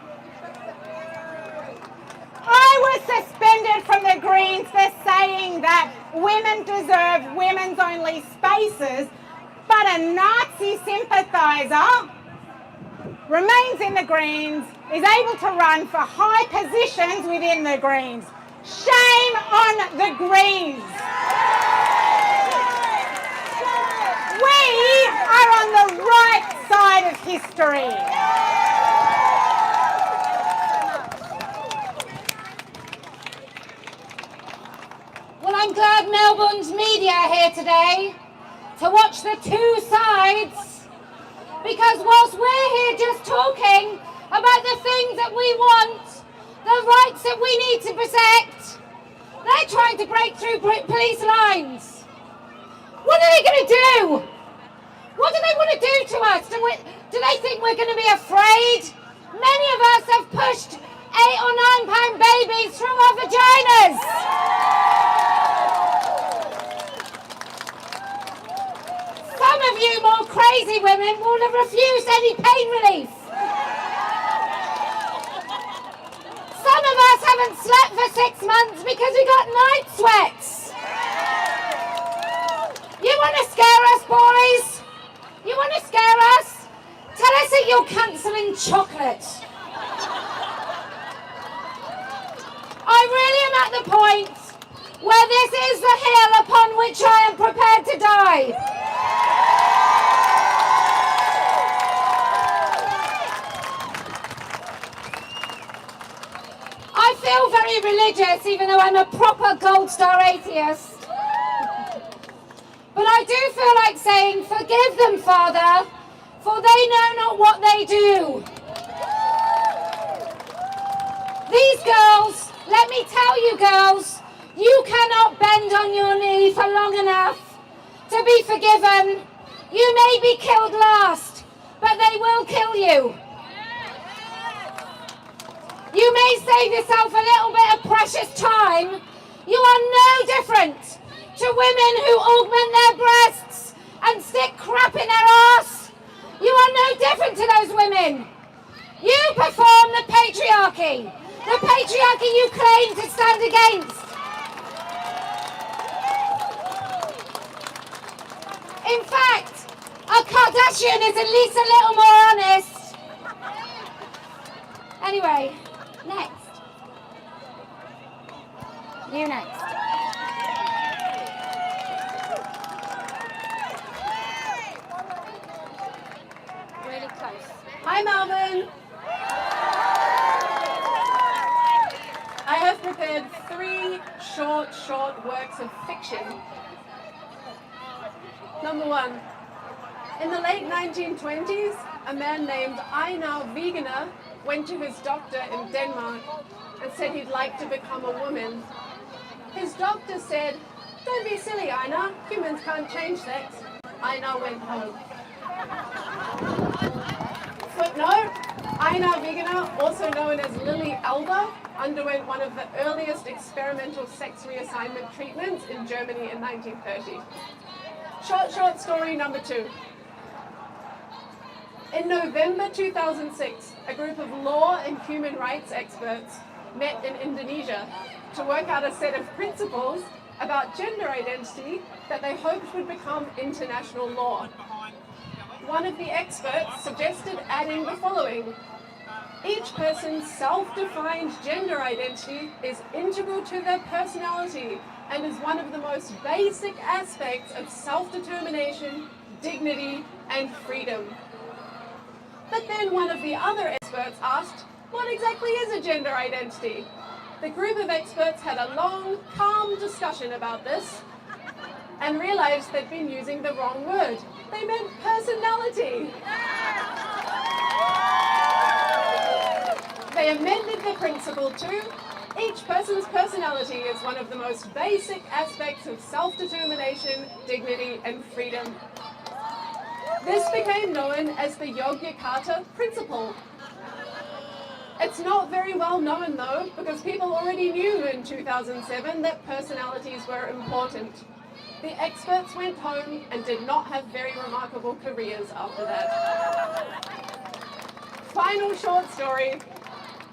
I was suspended from the Greens for saying that women deserve women's only spaces, but a Nazi sympathiser remains in the Greens, is able to run for high positions within the Greens. Shame on the Greens. We are on the right side of history. Melbourne's media here today to watch the two sides, because whilst we're here just talking about the things that we want, the rights that we need to protect, they're trying to break through police lines. What are they going to do? What do they want to do to us? Do they think we're going to be afraid? Many of us have pushed 8 or 9 pound babies through our vaginas. Some of you more crazy women will have refused any pain relief. Some of us haven't slept for 6 months because we got night sweats. You want to scare us, boys? You want to scare us? Tell us that you're cancelling chocolate. I really am at the point where this is the hill upon which I am prepared to die. I feel very religious, even though I'm a proper gold star atheist. But I do feel like saying, forgive them, Father, for they know not what they do. These girls, let me tell you girls, you cannot bend on your knee for long enough to be forgiven. You may be killed last, but they will kill you. You may save yourself a little bit of precious time. You are no different to women who augment their breasts and stick crap in their arse. You are no different to those women. You perform the patriarchy you claim to stand against. In fact, a Kardashian is at least a little more honest. Anyway, next. You next. Really close. Hi, Melbourne. I have prepared 3 short works of fiction. Number 1. In the late 1920s, a man named Einar Wegener went to his doctor in Denmark and said he'd like to become a woman. His doctor said, "Don't be silly, Einar. Humans can't change sex." Einar went home. Footnote, Einar Wegener, also known as Lily Alba, underwent one of the earliest experimental sex reassignment treatments in Germany in 1930. Short story number 2. In November 2006, a group of law and human rights experts met in Indonesia to work out a set of principles about gender identity that they hoped would become international law. One of the experts suggested adding the following: each person's self-defined gender identity is integral to their personality and is one of the most basic aspects of self-determination, dignity, and freedom. But then one of the other experts asked, what exactly is a gender identity? The group of experts had a long, calm discussion about this and realized they'd been using the wrong word. They meant personality. They amended the principle to, each person's personality is one of the most basic aspects of self-determination, dignity, and freedom. This became known as the Yogyakarta Principle. It's not very well known though, because people already knew in 2007 that personalities were important. The experts went home and did not have very remarkable careers after that. Final short story.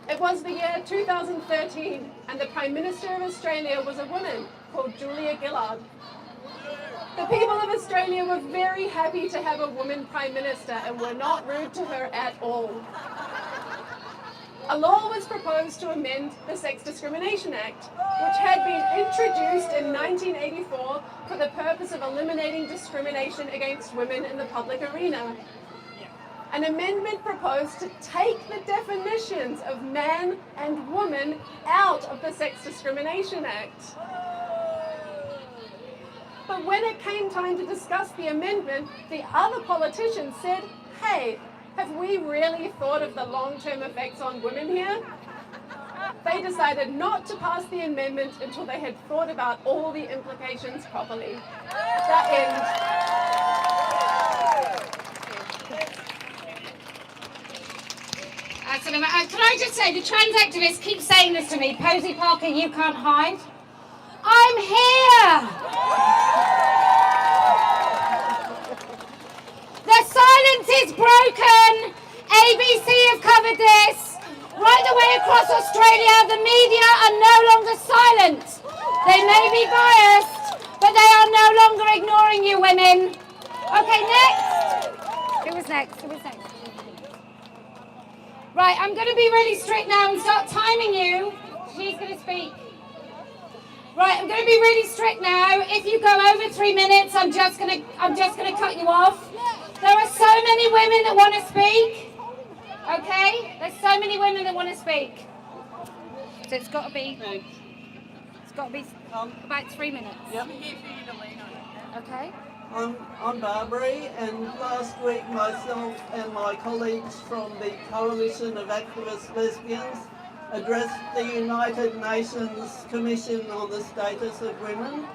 It was the year 2013 and the Prime Minister of Australia was a woman called Julia Gillard. The people of Australia were very happy to have a woman Prime Minister and were not rude to her at all. A law was proposed to amend the Sex Discrimination Act, which had been introduced in 1984 for the purpose of eliminating discrimination against women in the public arena. An amendment proposed to take the definitions of man and woman out of the Sex Discrimination Act. But when it came time to discuss the amendment, the other politicians said, hey, have we really thought of the long-term effects on women here? They decided not to pass the amendment until they had thought about all the implications properly. The end. Can I just say, the trans activists keep saying this to me, Posy Parker, you can't hide. I'm here! The silence is broken. ABC have covered this. Right the way across Australia, the media are no longer silent. They may be biased, but they are no longer ignoring you women. Okay, next. Who was next? Who was next? Right, I'm going to be really strict now and start timing you. She's going to speak. Right, I'm going to be really strict now. If you go over 3 minutes, I'm just going to cut you off. There are so many women that want to speak. Okay? There's so many women that want to speak. So it's got to be about 3 minutes. Yep. Okay. I'm Barbary, and last week myself and my colleagues from the Coalition of Activist Lesbians addressed the United Nations Commission on the Status of Women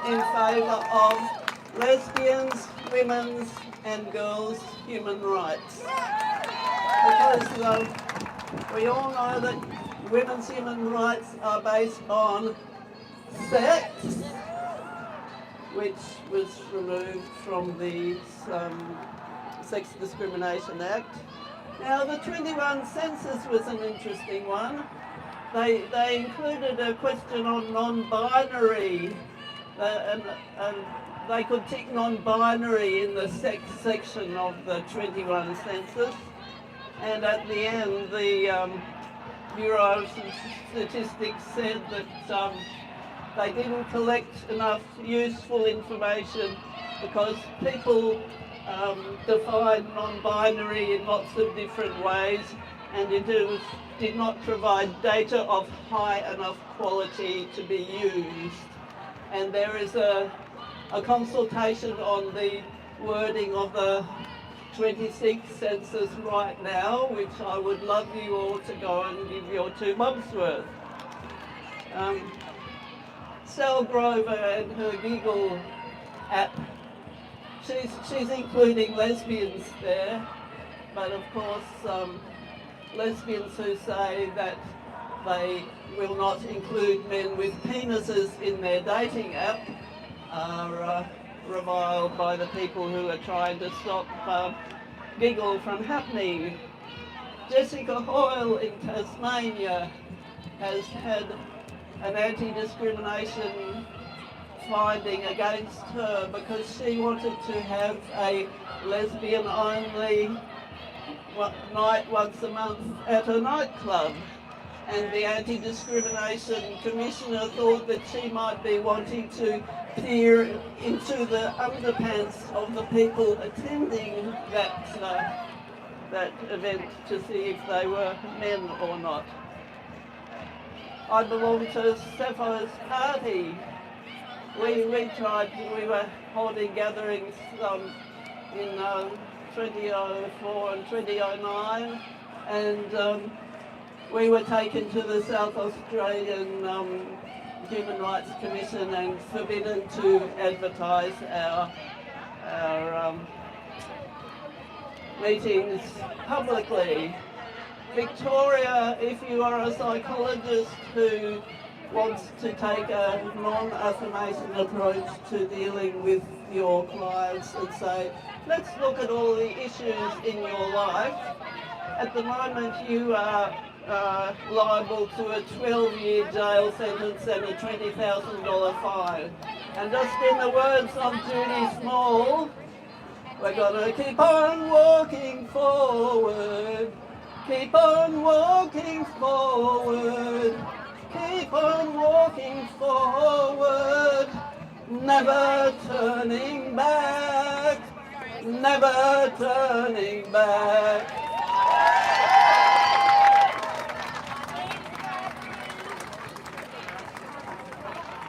in favour of lesbians, women's and girls' human rights. Because we all know that women's human rights are based on sex, which was removed from the Sex Discrimination Act. Now the 21 census was an interesting one. They included a question on non-binary, and they could tick non-binary in the sex section of the 21 census. And at the end, the Bureau of Statistics said that they didn't collect enough useful information because people define non-binary in lots of different ways, and it did not provide data of high enough quality to be used. And there is a consultation on the wording of the 26th census right now, which I would love you all to go and give your 2 months worth. Sal Grover and her Giggle app, she's including lesbians there, but of course lesbians who say that they will not include men with penises in their dating app are reviled by the people who are trying to stop Giggle from happening. Jessica Hoyle in Tasmania has had an anti-discrimination finding against her because she wanted to have a lesbian-only night once a month at a nightclub. And the Anti-Discrimination Commissioner thought that she might be wanting to peer into the underpants of the people attending that event to see if they were men or not. I belong to Sappho's party. We were holding gatherings in 2004 and 2009, and we were taken to the South Australian Human Rights Commission and forbidden to advertise our meetings publicly. Victoria, if you are a psychologist who wants to take a non-affirmation approach to dealing with your clients and say, let's look at all the issues in your life. At the moment you are liable to a 12-year jail sentence and a $20,000 fine. And just in the words of Judy Small, we're gonna keep on walking forward, keep on walking forward, keep on walking forward, never turning back, never turning back.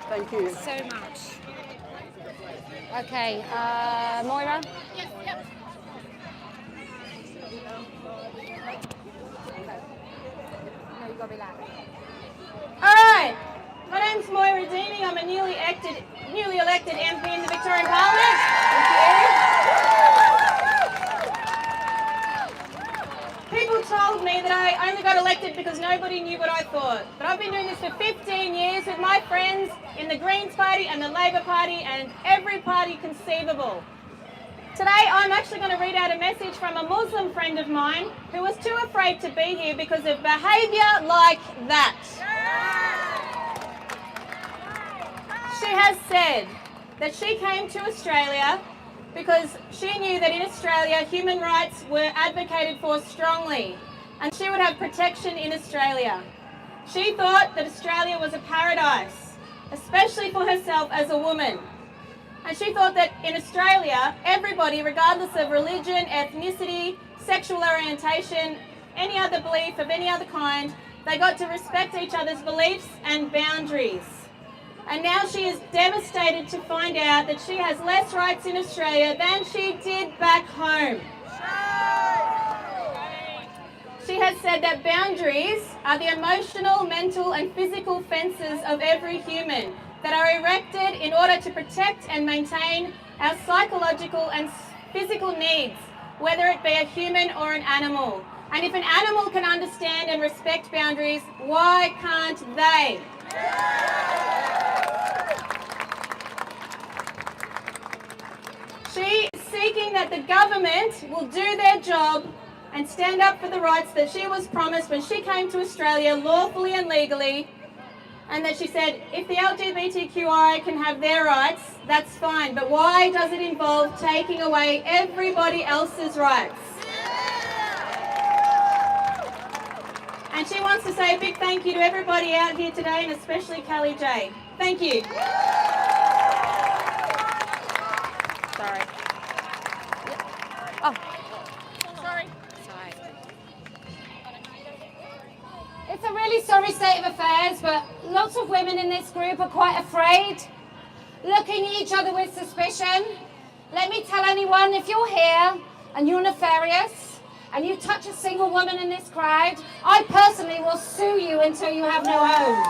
Thank you. So much. Okay, Moira? Yes, yep. No, you gotta be loud. All right. My name's Moira Deeming. I'm a newly elected MP in the Victorian Parliament. People told me that I only got elected because nobody knew what I thought. But I've been doing this for 15 years with my friends in the Greens Party and the Labor Party and every party conceivable. Today I'm actually going to read out a message from a Muslim friend of mine who was too afraid to be here because of behaviour like that. She has said that she came to Australia because she knew that in Australia human rights were advocated for strongly and she would have protection in Australia. She thought that Australia was a paradise, especially for herself as a woman. And she thought that in Australia, everybody, regardless of religion, ethnicity, sexual orientation, any other belief of any other kind, they got to respect each other's beliefs and boundaries. And now she is devastated to find out that she has less rights in Australia than she did back home. She has said that boundaries are the emotional, mental and physical fences of every human that are erected in order to protect and maintain our psychological and physical needs, whether it be a human or an animal. And if an animal can understand and respect boundaries, why can't they? She is seeking that the government will do their job and stand up for the rights that she was promised when she came to Australia lawfully and legally, and that she said if the LGBTQI can have their rights, that's fine, but why does it involve taking away everybody else's rights? And she wants to say a big thank you to everybody out here today, and especially Kellie-Jay. Thank you. Sorry. Oh, Sorry. sorry. It's a really sorry state of affairs, but lots of women in this group are quite afraid, looking at each other with suspicion. Let me tell anyone, if you're here and you're nefarious and you touch a single woman in this crowd, I personally will sue you until you have no home.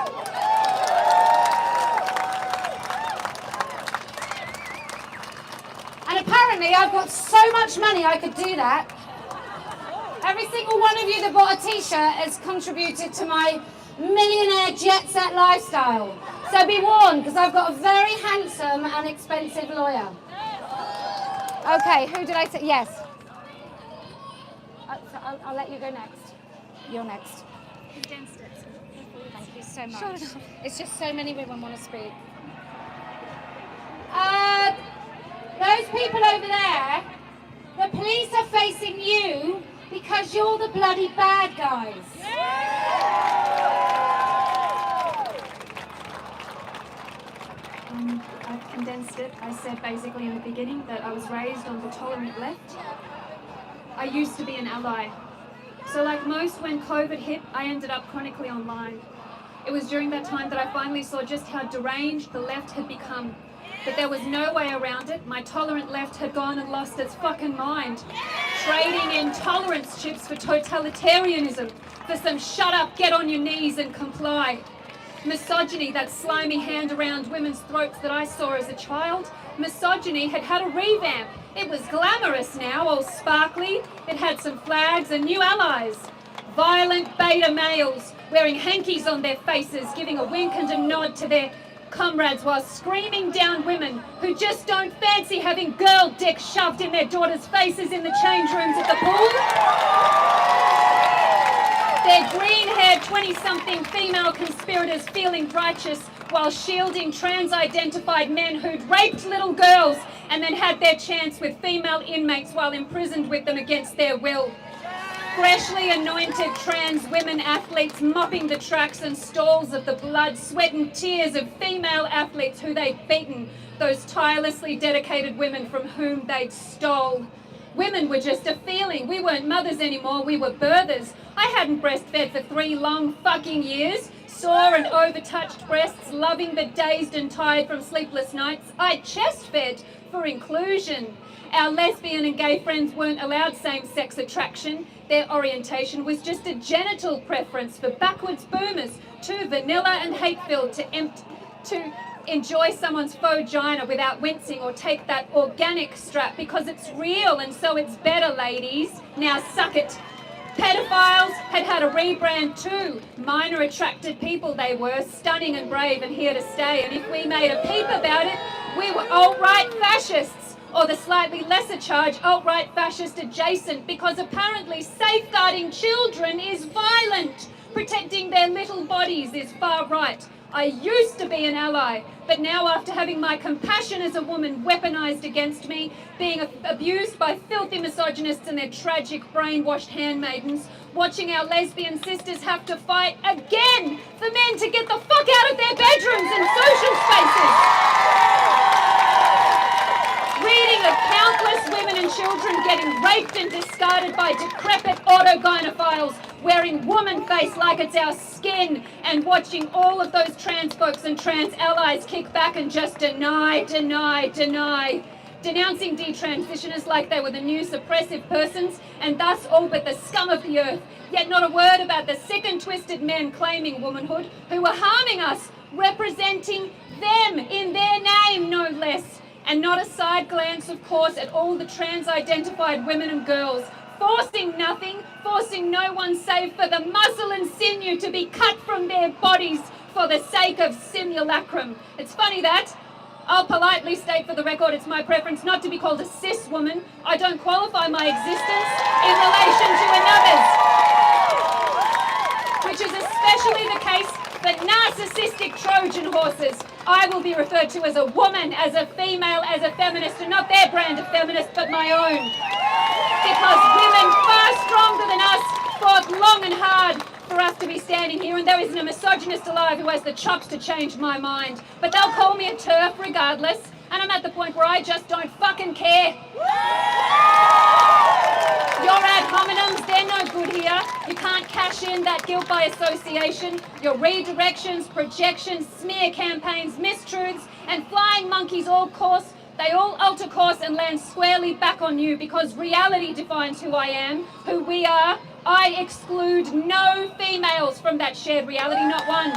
And apparently I've got so much money I could do that. Every single one of you that bought a t-shirt has contributed to my millionaire jet set lifestyle. So be warned, because I've got a very handsome and expensive lawyer. Okay, who did I say? Yes. So I'll let you go next. You're next. Condensed it. Thank you so much. It's just so many women want to speak. Those people over there, the police are facing you because you're the bloody bad guys. I've condensed it. I said basically in the beginning that I was raised on the tolerant left. I used to be an ally. So like most, when COVID hit, I ended up chronically online. It was during that time that I finally saw just how deranged the left had become. But there was no way around it. My tolerant left had gone and lost its fucking mind. Trading intolerance chips for totalitarianism, for some shut up, get on your knees and comply. Misogyny, that slimy hand around women's throats that I saw as a child. Misogyny had had a revamp. It was glamorous now, all sparkly. It had some flags and new allies. Violent beta males wearing hankies on their faces, giving a wink and a nod to their comrades while screaming down women who just don't fancy having girl dick shoved in their daughters' faces in the change rooms at the pool. Their green-haired 20-something female conspirators feeling righteous while shielding trans-identified men who'd raped little girls and then had their chance with female inmates while imprisoned with them against their will. Freshly anointed trans women athletes mopping the tracks and stalls of the blood, sweat and tears of female athletes who they'd beaten, those tirelessly dedicated women from whom they'd stole. Women were just a feeling. We weren't mothers anymore, we were birthers. I hadn't breastfed for 3 long fucking years, Sore and overtouched breasts, loving but dazed and tired from sleepless nights. I chest-fed for inclusion. Our lesbian and gay friends weren't allowed same-sex attraction. Their orientation was just a genital preference for backwards boomers, too vanilla and hate-filled to enjoy someone's vagina without wincing or take that organic strap because it's real and so it's better, ladies. Now suck it. Pedophiles had a rebrand too. Minor attracted people they were, stunning and brave and here to stay. And if we made a peep about it, we were alt-right fascists, or the slightly lesser charge alt-right fascist adjacent, because apparently safeguarding children is violent. Protecting their little bodies is far right. I used to be an ally, but now after having my compassion as a woman weaponized against me, being abused by filthy misogynists and their tragic brainwashed handmaidens, watching our lesbian sisters have to fight again for men to get the fuck out of their bedrooms and social spaces. Reading of countless women and children getting raped and discarded by decrepit autogynephiles wearing woman face like it's our skin, and watching all of those trans folks and trans allies kick back and just deny. Denouncing detransitioners like they were the new suppressive persons and thus all but the scum of the earth. Yet not a word about the sick and twisted men claiming womanhood who were harming us, representing them in their name, no less. And not a side glance, of course, at all the trans-identified women and girls, forcing nothing, forcing no one save for the muscle and sinew to be cut from their bodies for the sake of simulacrum. It's funny that. I'll politely state for the record it's my preference not to be called a cis woman. I don't qualify my existence in relation to another's, which is especially the case for narcissistic Trojan horses. I will be referred to as a woman, as a female, as a feminist, and not their brand of feminist, but my own. Because women far stronger than us fought long and hard for us to be standing here, and there isn't a misogynist alive who has the chops to change my mind. But they'll call me a TERF regardless, and I'm at the point where I just don't fucking care. Your ad hominems, they're no good here. You can't cash in that guilt by association. Your redirections, projections, smear campaigns, mistruths, and flying monkeys they all alter course and land squarely back on you, because reality defines who I am, who we are. I exclude no females from that shared reality, not one.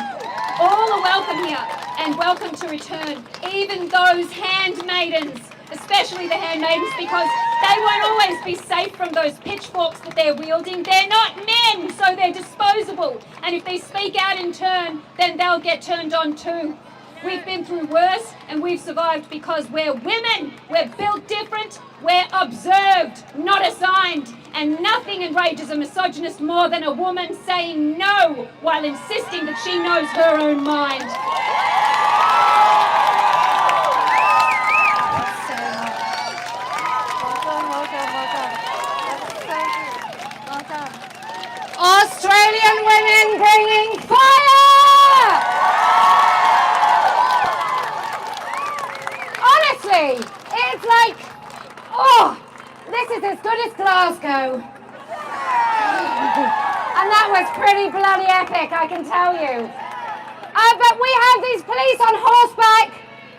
All are welcome here and welcome to return, even those handmaidens, especially the handmaidens, because they won't always be safe from those pitchforks that they're wielding. They're not men, so they're disposable. And if they speak out in turn, then they'll get turned on too. We've been through worse and we've survived because we're women. We're built different. We're observed, not assigned. And nothing enrages a misogynist more than a woman saying no while insisting that she knows her own mind. Australian women bringing fire! Honestly, it's like, oh, this is as good as Glasgow. And that was pretty bloody epic, I can tell you. But we have these police on horseback.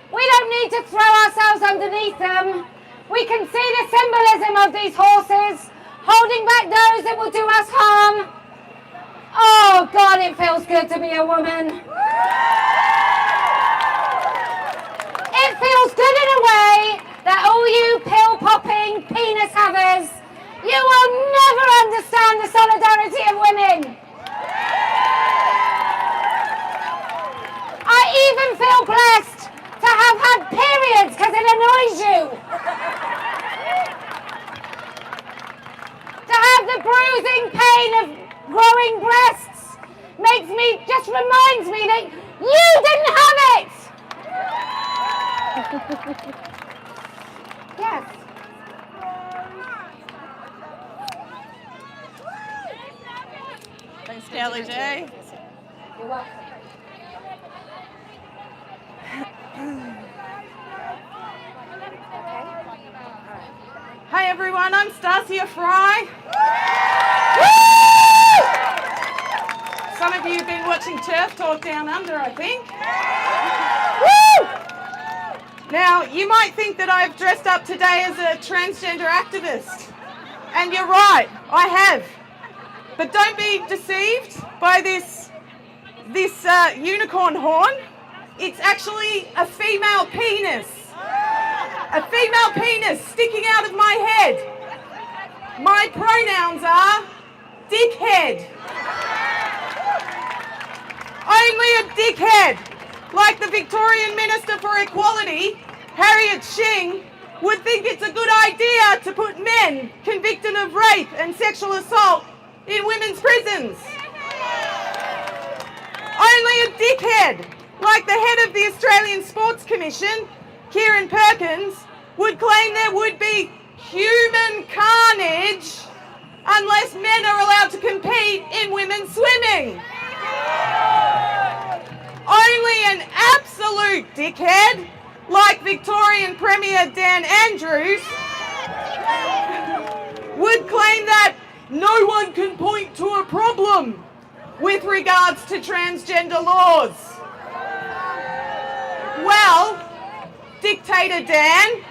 We don't need to throw ourselves underneath them. We can see the symbolism of these horses, holding back those that will do us harm. Oh God, it feels good to be a woman. It feels good in a way that all you pill-popping penis havers, you will never understand the solidarity of women. I even feel blessed to have had periods because it annoys you. To have the bruising pain of growing breasts just reminds me that you didn't have it. Yes. Thanks, Kellie-Jay. You're welcome. Hi everyone, I'm Stacia Fry. Some of you have been watching turf talk down under, I think. Woo! Now, you might think that I've dressed up today as a transgender activist. And you're right, I have. But don't be deceived by this unicorn horn. It's actually a female penis. A female penis sticking out of my head. My pronouns are dickhead. Only a dickhead, like the Victorian Minister for Equality, Harriet Shing, would think it's a good idea to put men convicted of rape and sexual assault in women's prisons. Only a dickhead, like the head of the Australian Sports Commission, Kieran Perkins, would claim there would be human carnage unless men are allowed to compete in women's swimming. Only an absolute dickhead, like Victorian Premier Dan Andrews, would claim that no one can point to a problem with regards to transgender laws. Well, Dictator Dan,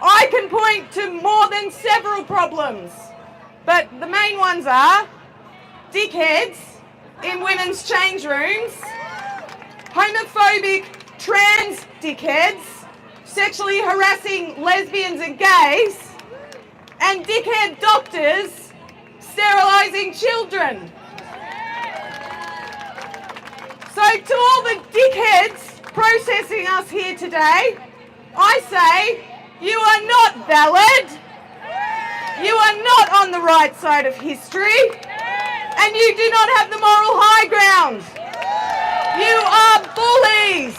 I can point to more than several problems, but the main ones are dickheads in women's change rooms, homophobic trans dickheads, sexually harassing lesbians and gays, and dickhead doctors sterilising children. So to all the dickheads processing us here today, I say you are not valid, you are not on the right side of history, and you do not have the moral high ground. You are bullies.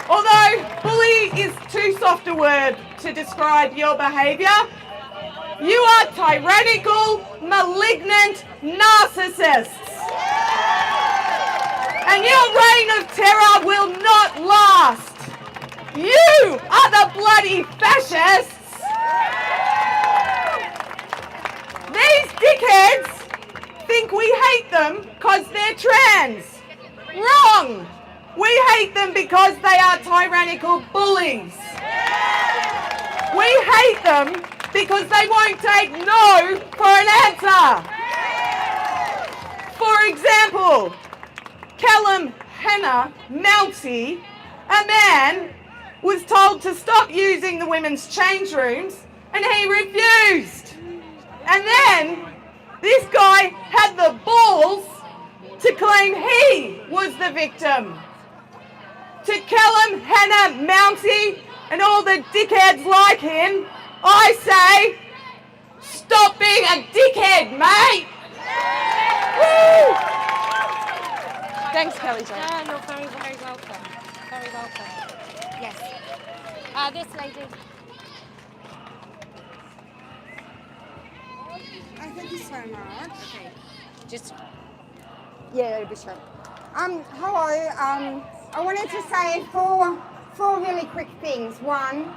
Although bully is too soft a word to describe your behaviour, you are tyrannical, malignant narcissists. And your reign of terror will not last. You are the bloody fascists. These dickheads think we hate them because they're trans. Wrong! We hate them because they are tyrannical bullies. We hate them because they won't take no for an answer. For example, Callum Hannah Mounty, a man, was told to stop using the women's change rooms and he refused. And then this guy had the balls to claim he was the victim. To Callum Hannah Mounty and all the dickheads like him, I say, stop being a dickhead, mate! Woo! Thanks, Kellie-Jay. You're very, very welcome. Very welcome. Yes. This lady. Thank you so much. Okay. Just. Yeah, it'll be short. Hello. I wanted to say four really quick things. One,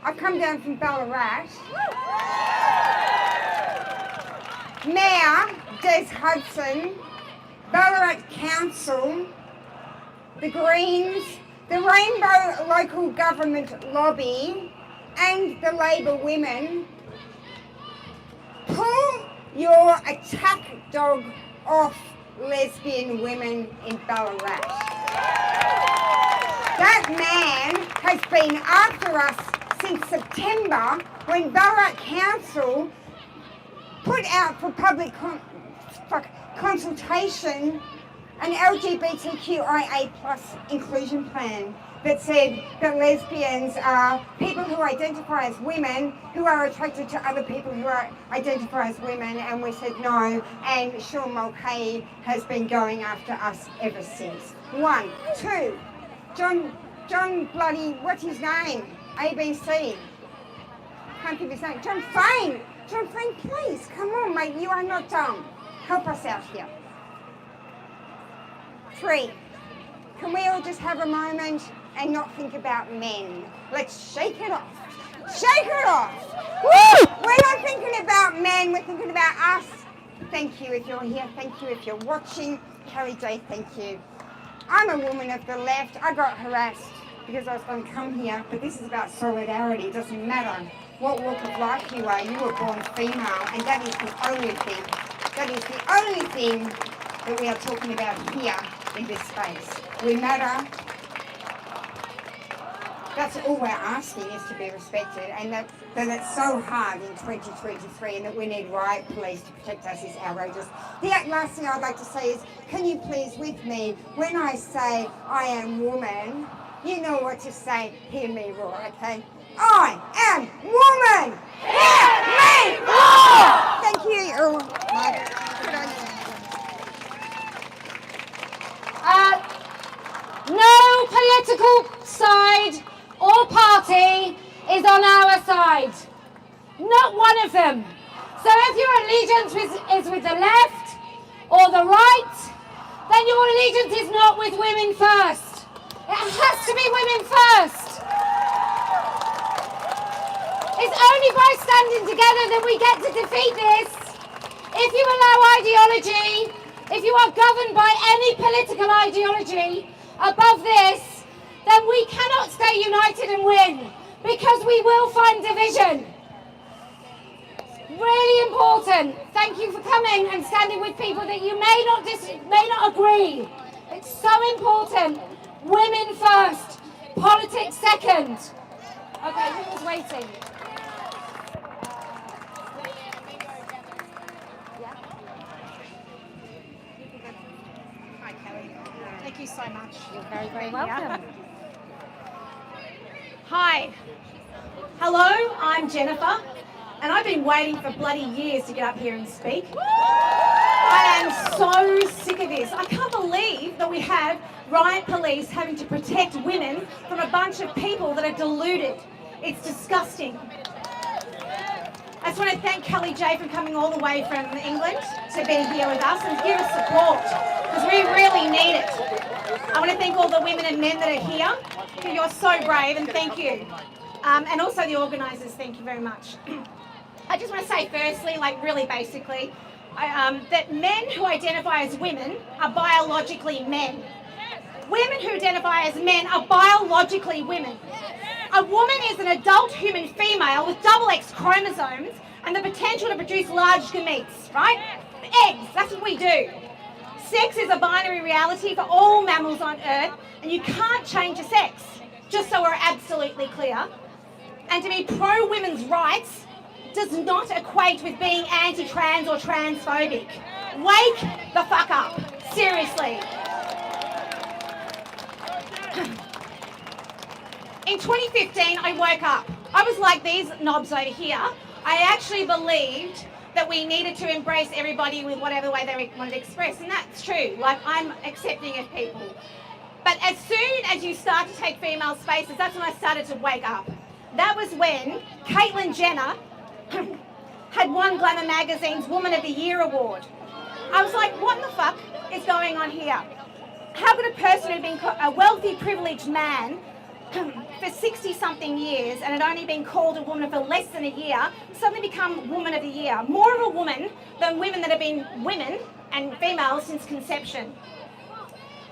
I've come down from Ballarat. Mayor Des Hudson, Ballarat Council, the Greens, the Rainbow Local Government Lobby, and the Labor Women. Pull your attack dog off lesbian women in Ballarat. That man has been after us since September when Ballarat Council put out for public consultation an LGBTQIA+ inclusion plan that said that lesbians are people who identify as women who are attracted to other people who identify as women, and we said no, and Sean Mulcahy has been going after us ever since. 1, 2, John bloody, what's his name? ABC. Can't think of his name. John Fane, please, come on mate, you are not dumb. Help us out here. 3, can we all just have a moment and not think about men? Let's shake it off. Shake it off! Woo! We're not thinking about men, we're thinking about us Thank you if you're here. Thank you if you're watching. Kellie-Jay, thank you. I'm a woman of the left. I got harassed because I was going to come here, but this is about solidarity. It doesn't matter what walk of life you are. You were born female, and that is the only thing. That is the only thing that we are talking about here in this space. We matter. That's all we're asking, is to be respected, and that it's so hard in 2023 and that we need riot police to protect us is outrageous. The last thing I'd like to say is, can you please with me, when I say I am woman, you know what to say, hear me roar, okay? I am woman! Hear me roar! Thank you. No political side or party is on our side. Not one of them. So if your allegiance is with the left or the right, then your allegiance is not with women first. It has to be women first. It's only by standing together that we get to defeat this. If you allow ideology, if you are governed by any political ideology above this, then we cannot stay united and win, because we will find division. Really important. Thank you for coming and standing with people that you may not agree. It's so important. Women first, politics second. Okay, who was waiting? Hi, Kelly. Thank you so much. You're very, very welcome. Hi. Hello, I'm Jennifer, and I've been waiting for bloody years to get up here and speak. I am so sick of this. I can't believe that we have riot police having to protect women from a bunch of people that are deluded. It's disgusting. I just want to thank Kellie-Jay for coming all the way from England to be here with us and to give us support, because we really need it. I want to thank all the women and men that are here. You're so brave, and thank you. And also the organisers, thank you very much. I just want to say firstly, like really basically, that men who identify as women are biologically men. Women who identify as men are biologically women. A woman is an adult human female with double X chromosomes and the potential to produce large gametes, right? Eggs, that's what we do. Sex is a binary reality for all mammals on Earth, and you can't change your sex, just so we're absolutely clear. And to be pro-women's rights does not equate with being anti-trans or transphobic. Wake the fuck up, seriously. In 2015, I woke up. I was like these knobs over here. I actually believed that we needed to embrace everybody with whatever way they wanted to express, and that's true. Like, I'm accepting of people. But as soon as you start to take female spaces, that's when I started to wake up. That was when Caitlyn Jenner had won Glamour Magazine's Woman of the Year award. I was like, what in the fuck is going on here? How could a person who'd been a wealthy, privileged man for 60-something years and had only been called a woman for less than a year suddenly become Woman of the Year? More of a woman than women that have been women and females since conception.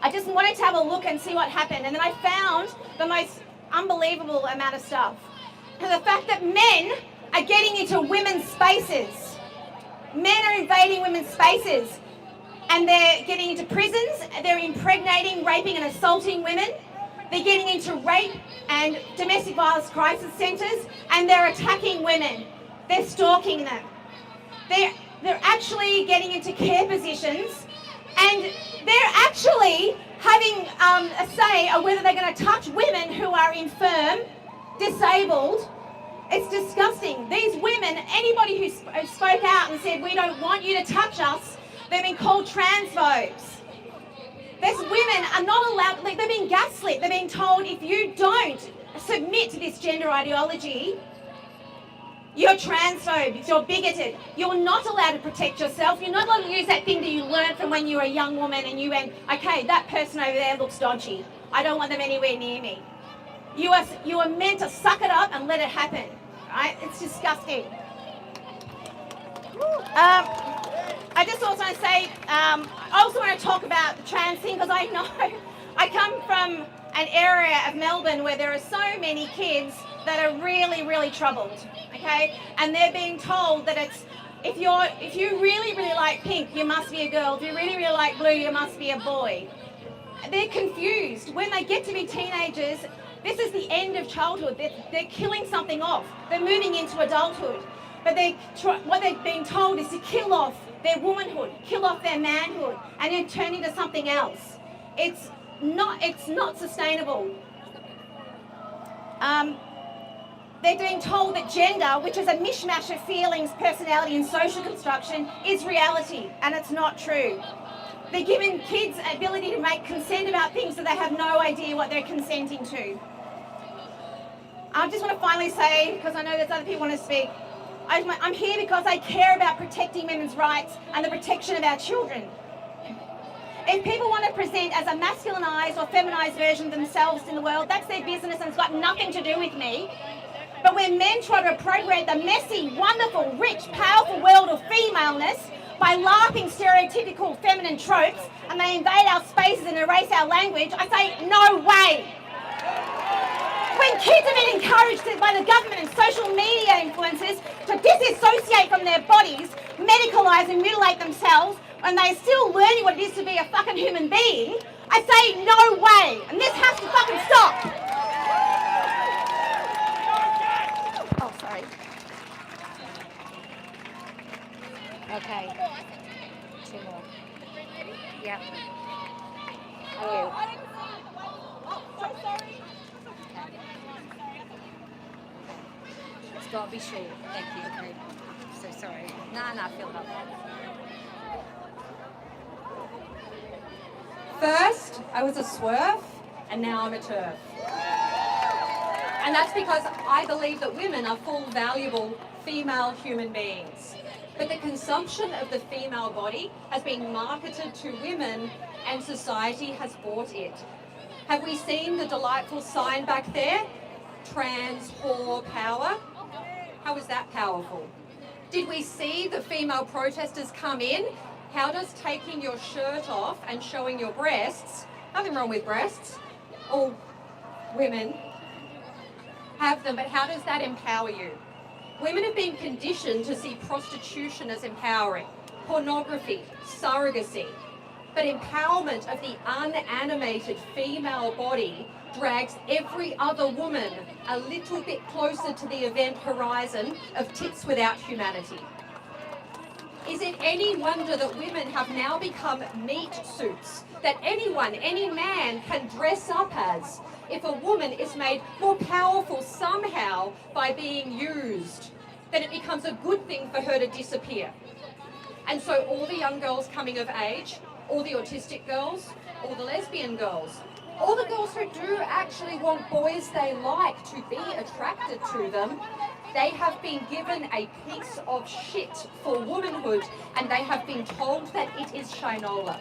I just wanted to have a look and see what happened, and then I found the most unbelievable amount of stuff. And the fact that men are getting into women's spaces. Men are invading women's spaces, and they're getting into prisons, they're impregnating, raping and assaulting women. They're getting into rape and domestic violence crisis centres, and they're attacking women. They're stalking them. They're actually getting into care positions, and they're actually having a say on whether they're going to touch women who are infirm, disabled. It's disgusting. These women, anybody who spoke out and said, we don't want you to touch us, they've been called transphobes. These women are not allowed, like, they're being gaslit. They're being told, if you don't submit to this gender ideology, you're transphobe, you're bigoted. You're not allowed to protect yourself. You're not allowed to use that thing that you learned from when you were a young woman and you went, okay, that person over there looks dodgy. I don't want them anywhere near me. You are meant to suck it up and let it happen, right? It's disgusting. I just also want to say, I also want to talk about the trans thing because I know I come from an area of Melbourne where there are so many kids that are really, really troubled, okay? And they're being told that it's, if you really, really like pink, you must be a girl. If you really, really like blue, you must be a boy. They're confused. When they get to be teenagers, this is the end of childhood. They're killing something off. They're moving into adulthood. But what they're being told is to kill off their womanhood, kill off their manhood, and then turn into something else. It's not sustainable. They're being told that gender, which is a mishmash of feelings, personality, and social construction, is reality, and it's not true. They're giving kids the ability to make consent about things that they have no idea what they're consenting to. I just want to finally say, because I know there's other people want to speak, I'm here because I care about protecting women's rights and the protection of our children. If people want to present as a masculinized or feminized version of themselves in the world, that's their business and it's got nothing to do with me. But when men try to appropriate the messy, wonderful, rich, powerful world of femaleness by LARPing stereotypical feminine tropes and they invade our spaces and erase our language, I say, no way. When kids are being encouraged by the government and social media influencers to disassociate from their bodies, medicalise and mutilate themselves, and they're still learning what it is to be a fucking human being, I say no way, and this has to fucking stop. Oh, sorry. Okay. 2 more. Yep. Oh, so sorry. It's got to be short. Thank you. Okay. So sorry. No, fill it up. First, I was a swerve, and now I'm a turf. And that's because I believe that women are full, valuable, female human beings. But the consumption of the female body has been marketed to women, and society has bought it. Have we seen the delightful sign back there? Trans whore power. How is that powerful? Did we see the female protesters come in? How does taking your shirt off and showing your breasts, nothing wrong with breasts, all women have them, but how does that empower you? Women have been conditioned to see prostitution as empowering, pornography, surrogacy, but empowerment of the unanimated female body drags every other woman a little bit closer to the event horizon of tits without humanity. Is it any wonder that women have now become meat suits that anyone, any man can dress up as if a woman is made more powerful somehow by being used, then it becomes a good thing for her to disappear. And so all the young girls coming of age, all the autistic girls, all the lesbian girls, all the girls who do actually want boys they like to be attracted to them, they have been given a piece of shit for womanhood and they have been told that it is shinola.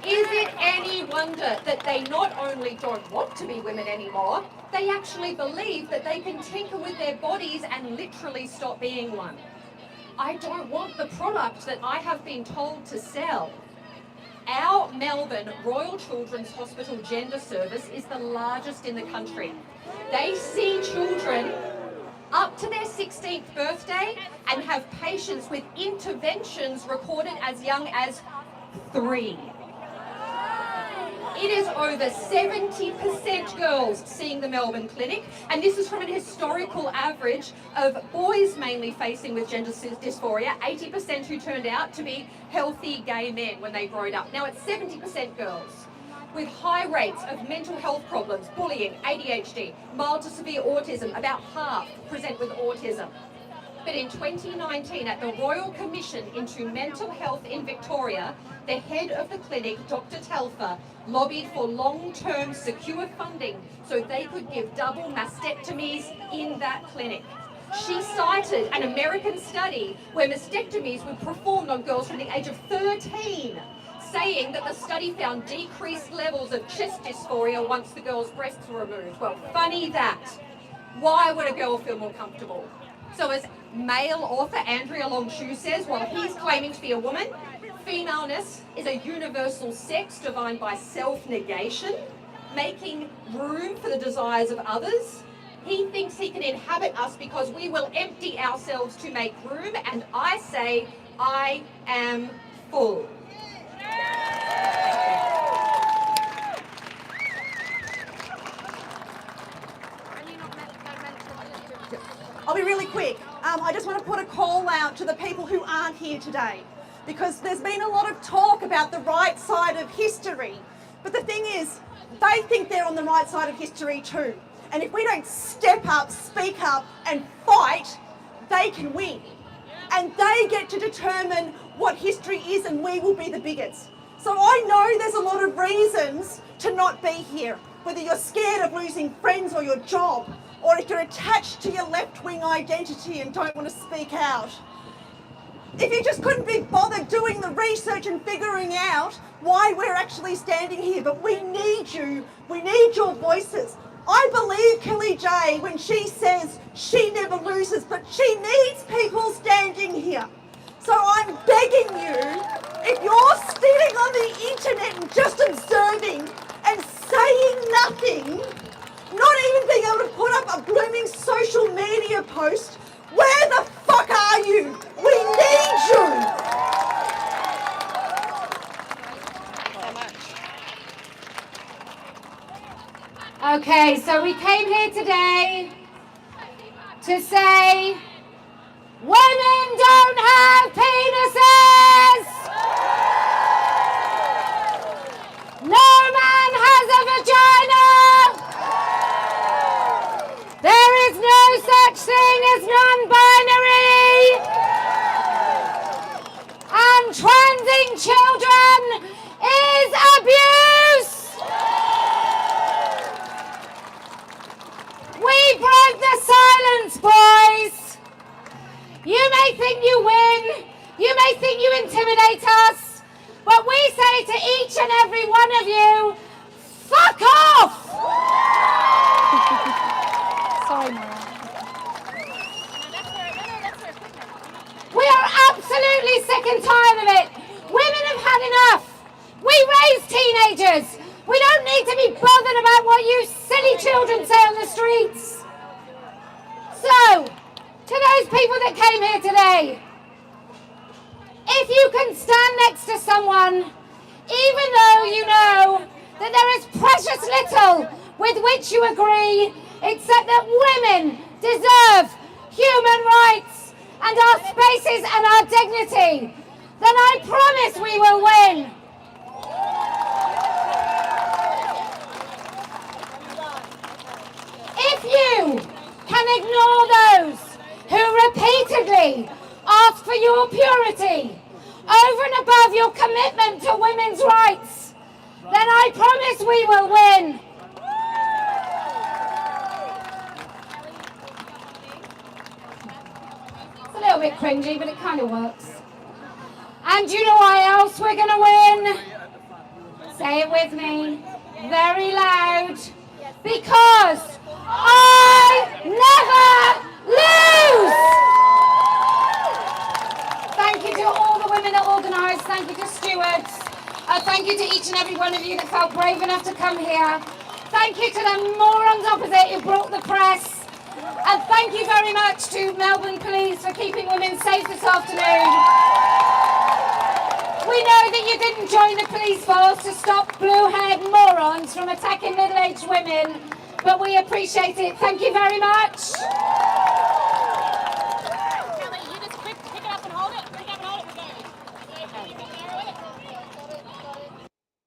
Is it any wonder that they not only don't want to be women anymore, they actually believe that they can tinker with their bodies and literally stop being one? I don't want the product that I have been told to sell. Our Melbourne Royal Children's Hospital Gender Service is the largest in the country. They see children up to their 16th birthday and have patients with interventions recorded as young as 3. It is over 70% girls seeing the Melbourne Clinic, and this is from an historical average of boys mainly facing with gender dysphoria, 80% who turned out to be healthy gay men when they growed up. Now it's 70% girls, with high rates of mental health problems, bullying, ADHD, mild to severe autism. About half present with autism. But in 2019, at the Royal Commission into Mental Health in Victoria, the head of the clinic, Dr. Telfer, lobbied for long-term secure funding so they could give double mastectomies in that clinic. She cited an American study where mastectomies were performed on girls from the age of 13, saying that the study found decreased levels of chest dysphoria once the girl's breasts were removed. Well, funny that. Why would a girl feel more comfortable? So as male author Andrea Longshoe says, while he's claiming to be a woman, femaleness is a universal sex defined by self-negation, making room for the desires of others. He thinks he can inhabit us because we will empty ourselves to make room, and I say, I am full. I'll be really quick. I just want to put a call out to the people who aren't here today, because there's been a lot of talk about the right side of history. But the thing is, they think they're on the right side of history too. And if we don't step up, speak up and fight, they can win. And they get to determine what history is, and we will be the bigots. So I know there's a lot of reasons to not be here, whether you're scared of losing friends or your job, or if you're attached to your left-wing identity and don't want to speak out. If you just couldn't be bothered doing the research and figuring out why we're actually standing here, but we need you, we need your voices. I believe Kellie-Jay when she says she never loses, but she needs people standing here. So I'm begging you, if you're sitting on the internet and just observing and saying nothing, not even being able to put up a blooming social media post, where the fuck are you? We need you! Okay, so we came here today to say women don't have penises! No man has a vagina! There is no such thing as non-binary! And transing children is abuse! We broke the silence, boys! You may think you win, you may think you intimidate us, but we say to each and every one of you, fuck off! Sorry, Mara. We are absolutely sick and tired of it. Women have had enough. We raise teenagers. We don't need to be bothered about what you silly children say on the streets. So, to those people that came here today, if you can stand next to someone, even though you know that there is precious little with which you agree, except that women deserve human rights and our spaces and our dignity, then I promise we will win. If you can ignore those who repeatedly ask for your purity over and above your commitment to women's rights, then I promise we will win. It's a little bit cringy, but it kind of works. And you know why else we're going to win? Say it with me, very loud. Because I never lose! Thank you to all the women that organised, thank you to stewards, thank you to each and every one of you that felt brave enough to come here. Thank you to the morons opposite who brought the press. And thank you very much to Melbourne Police for keeping women safe this afternoon. We know that you didn't join the police force to stop blue-haired morons from attacking middle-aged women, but we appreciate it. Thank you very much.